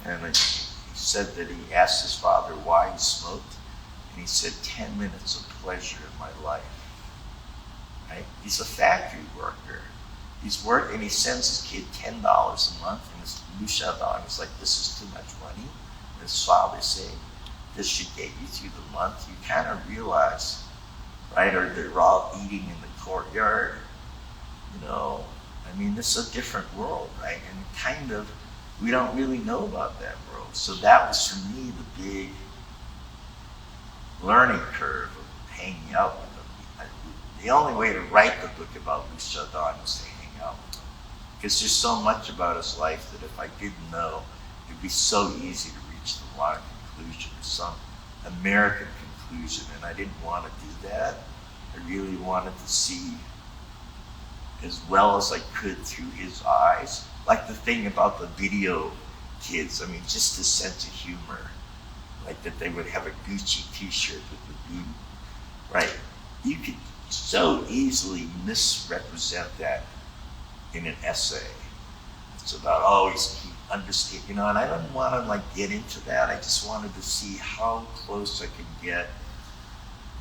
And he said that he asked his father why he smoked, And he said, 10 minutes of pleasure in my life. Right? He's a factory worker. He's working, and he sends his kid $10 a month, and his Liu Xiaodong is like, this is too much money. And his father's saying, this should get you through the month. You kind of realize, right? Or they're all eating in the courtyard. You know, I mean, this is a different world, right? And kind of, we don't really know about that world. So that was for me the big learning curve of hanging out with them. The only way to write the book about Liu Xiaodong was to hang out with him. Because there's so much about his life that if I didn't know, it'd be so easy to reach the wrong conclusion, some American conclusion, and I didn't want to do that. I really wanted to see as well as I could through his eyes. Like the thing about the video kids, I mean, just the sense of humor. Like that they would have a Gucci t-shirt with the boot, right? You could so easily misrepresent that in an essay. It's about always understand, you know, and I didn't want to like get into that. I just wanted to see how close I could get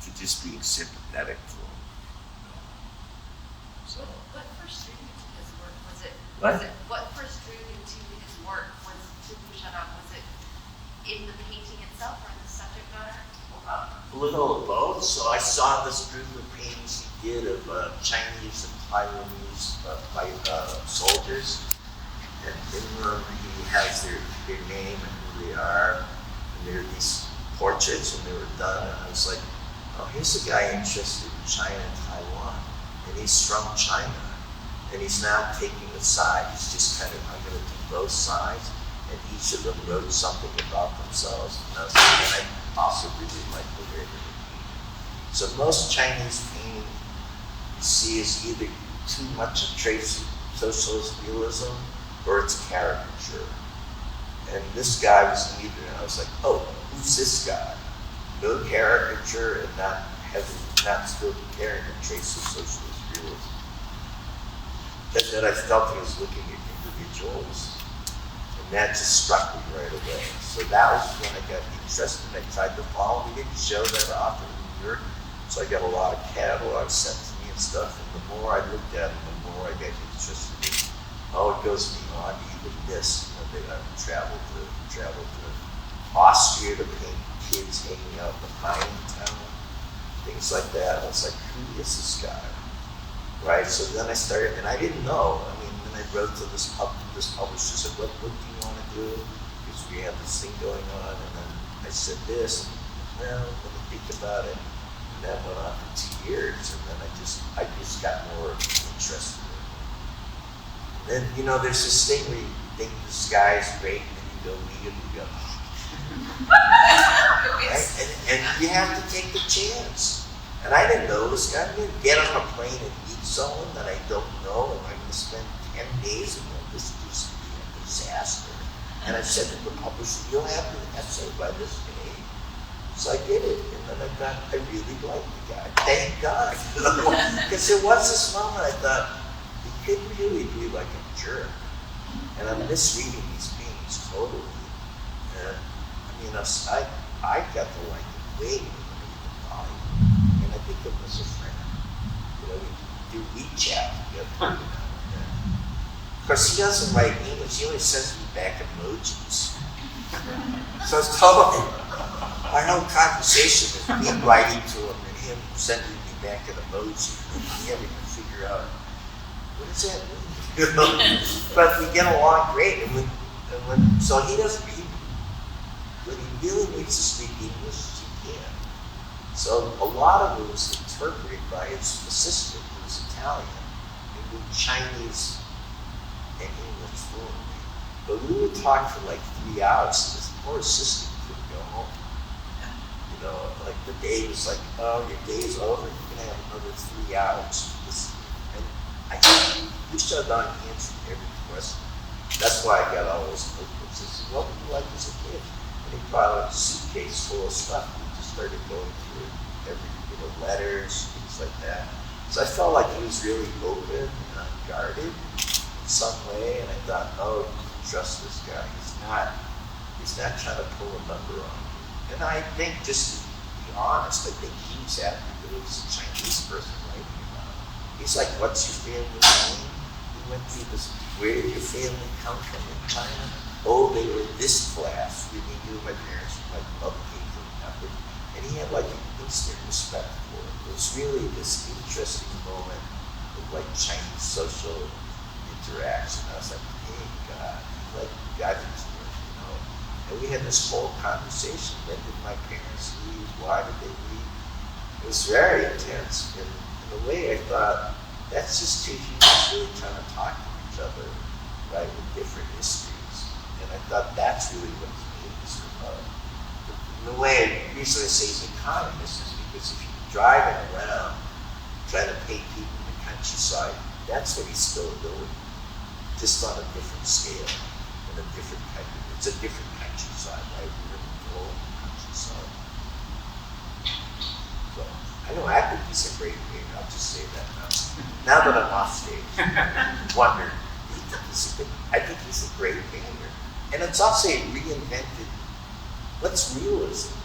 to just being sympathetic to him. So. What first drew you to his work? What? What first drew you to his work? Was to Liu Xiaodong? Was it in the painting itself or in the subject matter? A little of both. So I saw this group of paintings he did of Chinese and Taiwanese soldiers. And in them he has their name and who they are. And there are these portraits when they were done. And I was like, oh, here's a guy interested in China and Taiwan. And he's from China. And he's now taking a side. He's just kind of, I'm going to do both sides. And each of them wrote something about themselves. And I also really like the way they paint. So most Chinese painting you see is either too much a trace of socialist realism or it's caricature. And this guy was neither. And I was like, oh, who's this guy? No caricature and not still carrying a trace of socialist realism. And then I felt he was looking at individuals. And that just struck me right away. So that was when I got interested. I tried to follow. We didn't show that often in New York. So I got a lot of catalogs sent to me and stuff. And the more I looked at them, the more I got interested in how it goes beyond even this. You know, I traveled to Austria to paint kids hanging out in the mining town, things like that. I was like, who is this guy? Right? So then I started, and I didn't know. I mean, then I wrote to this publisher, said, what do you want to do? Because we have this thing going on. And then I said this, and, well, let me think about it. And that went on for 2 years. And then I just got more interested in it. Then, you know, there's this thing where you think the sky is great, and then you go meet him, you go, right? And you have to take the chance. And I didn't know this guy. I'm going to get on a plane and meet someone that I don't know, and I'm going to spend 10 days with them. This is going to be a disaster. And I said to the publisher, you'll have an essay by this day. So I did it. And then I thought, I really liked the guy. Thank God. Because there was this moment I thought, he could really be like a jerk. And I'm misreading these paintings totally. And I mean, I got to like him way more than I even thought he would. And I think of him as a friend. You know, we do WeChat together. Of course, he doesn't write English. He only sends me back emojis. So it's totally, our whole conversation is me writing to him and him sending me back an emoji. And having to figure out, what does that mean? You know? But we get along great. So he doesn't read. When he really needs to speak English, he can. So a lot of it was interpreted by his assistant, who was Italian, and knew Chinese and English fluently. But we would talk for like 3 hours, and his poor assistant couldn't go home. You know, like the day was like, oh, your day's over, you can have another 3 hours. And I think Liu Xiaodong answered every question. That's why I got all those notebooks. I said, what would you like as a kid? And he brought out a suitcase full of stuff. We just started going through every, letters, things like that. So I felt like he was really open and unguarded in some way. And I thought, oh, you can trust this guy. He's not trying to pull a number on you. And I think just the honest. I think he was happy that it was a Chinese person writing about it. He's like, what's your family name? He went through this, where did your family come from in China? Oh, they were this class. He knew my parents were like publication effort. And he had like an instant respect for it. It was really this interesting moment of like Chinese social interaction. I was like, hey God, like got his work, you know. And we had this whole conversation. When did my parents leave? Why did they leave? It was very intense. And in a way I thought, that's just two humans really trying to talk to each other, right, with different histories. And I thought that's really what the is about. The way I usually say as an economist is because if you're driving around trying to pay people in the countryside, that's what he's still doing, just on a different scale and a different kind of, it's a different countryside, right? We're in the whole countryside. So, I know I think he's a great painter, I'll just say that now. Now that I'm off stage, wonder, I think he's a great painter. And it's also reinvented what's realism,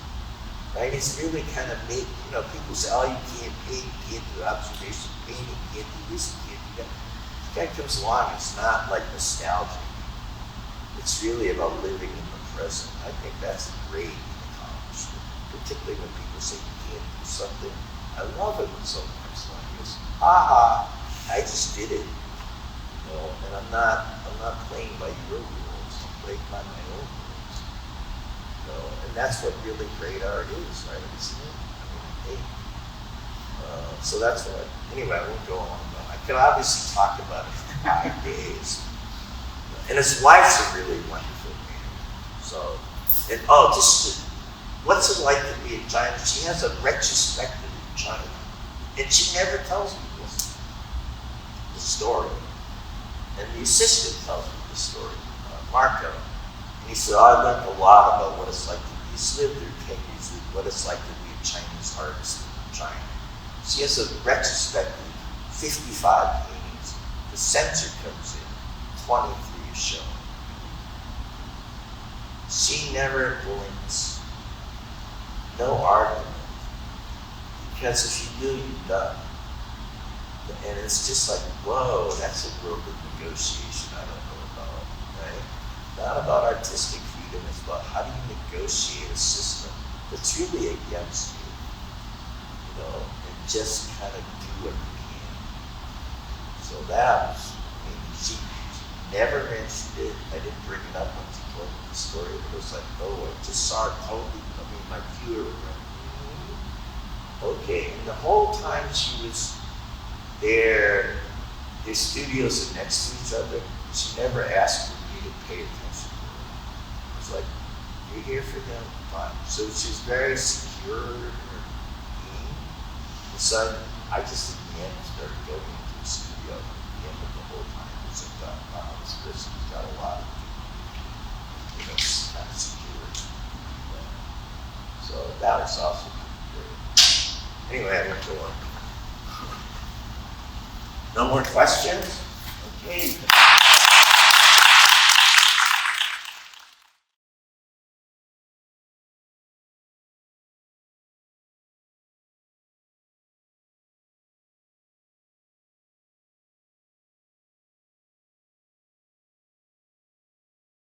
right? It's really kind of made, you know, people say, oh, you can't paint, you can't do observation painting, you can't do this, you can't do that. The guy comes along, it's not like nostalgia. It's really about living in the present. I think that's a great accomplishment, particularly when people say you can't do something. I love it when someone comes along and goes, aha, I just did it. You know, and I'm not playing by your rules. By my own rules. You know, and that's what really great art is, right? Isn't it? I mean, so that's what anyway, I won't go on. I can obviously talk about it for 5 days. And his wife's a really wonderful man. So, and what's it like to be in China? She has a retrospective in China. And she never tells me the story. And the assistant tells me the story. Marco. And he said, oh, I learned a lot about what it's like to be, he's lived there 10 years, what it's like to be a Chinese artist in China. She has a retrospective, 55 paintings. The censor comes in, 23 is shown. She never blinks. No argument. Because if you do, you're done. And it's just like, whoa, that's a world of negotiation I don't know about, right? Not about artistic freedom, it's about how do you negotiate a system that's really against you, you know, and just kind of do what you can. So that was, I mean, she never mentioned it. I didn't bring it up when she told me the story, but it was like, oh, I just saw it totally, I mean, my viewer went, okay. And the whole time she was there, their studios are next to each other. She never asked for me to pay attention to her. It was like, you're here for them, fine. So she's very secure in her being. And so I just, in the end, started going into the studio at the end of the whole time. It was like, wow, this person's got a lot of, you know, kind of secure. So that was also pretty great. Anyway, I went to one. No more questions? Okay.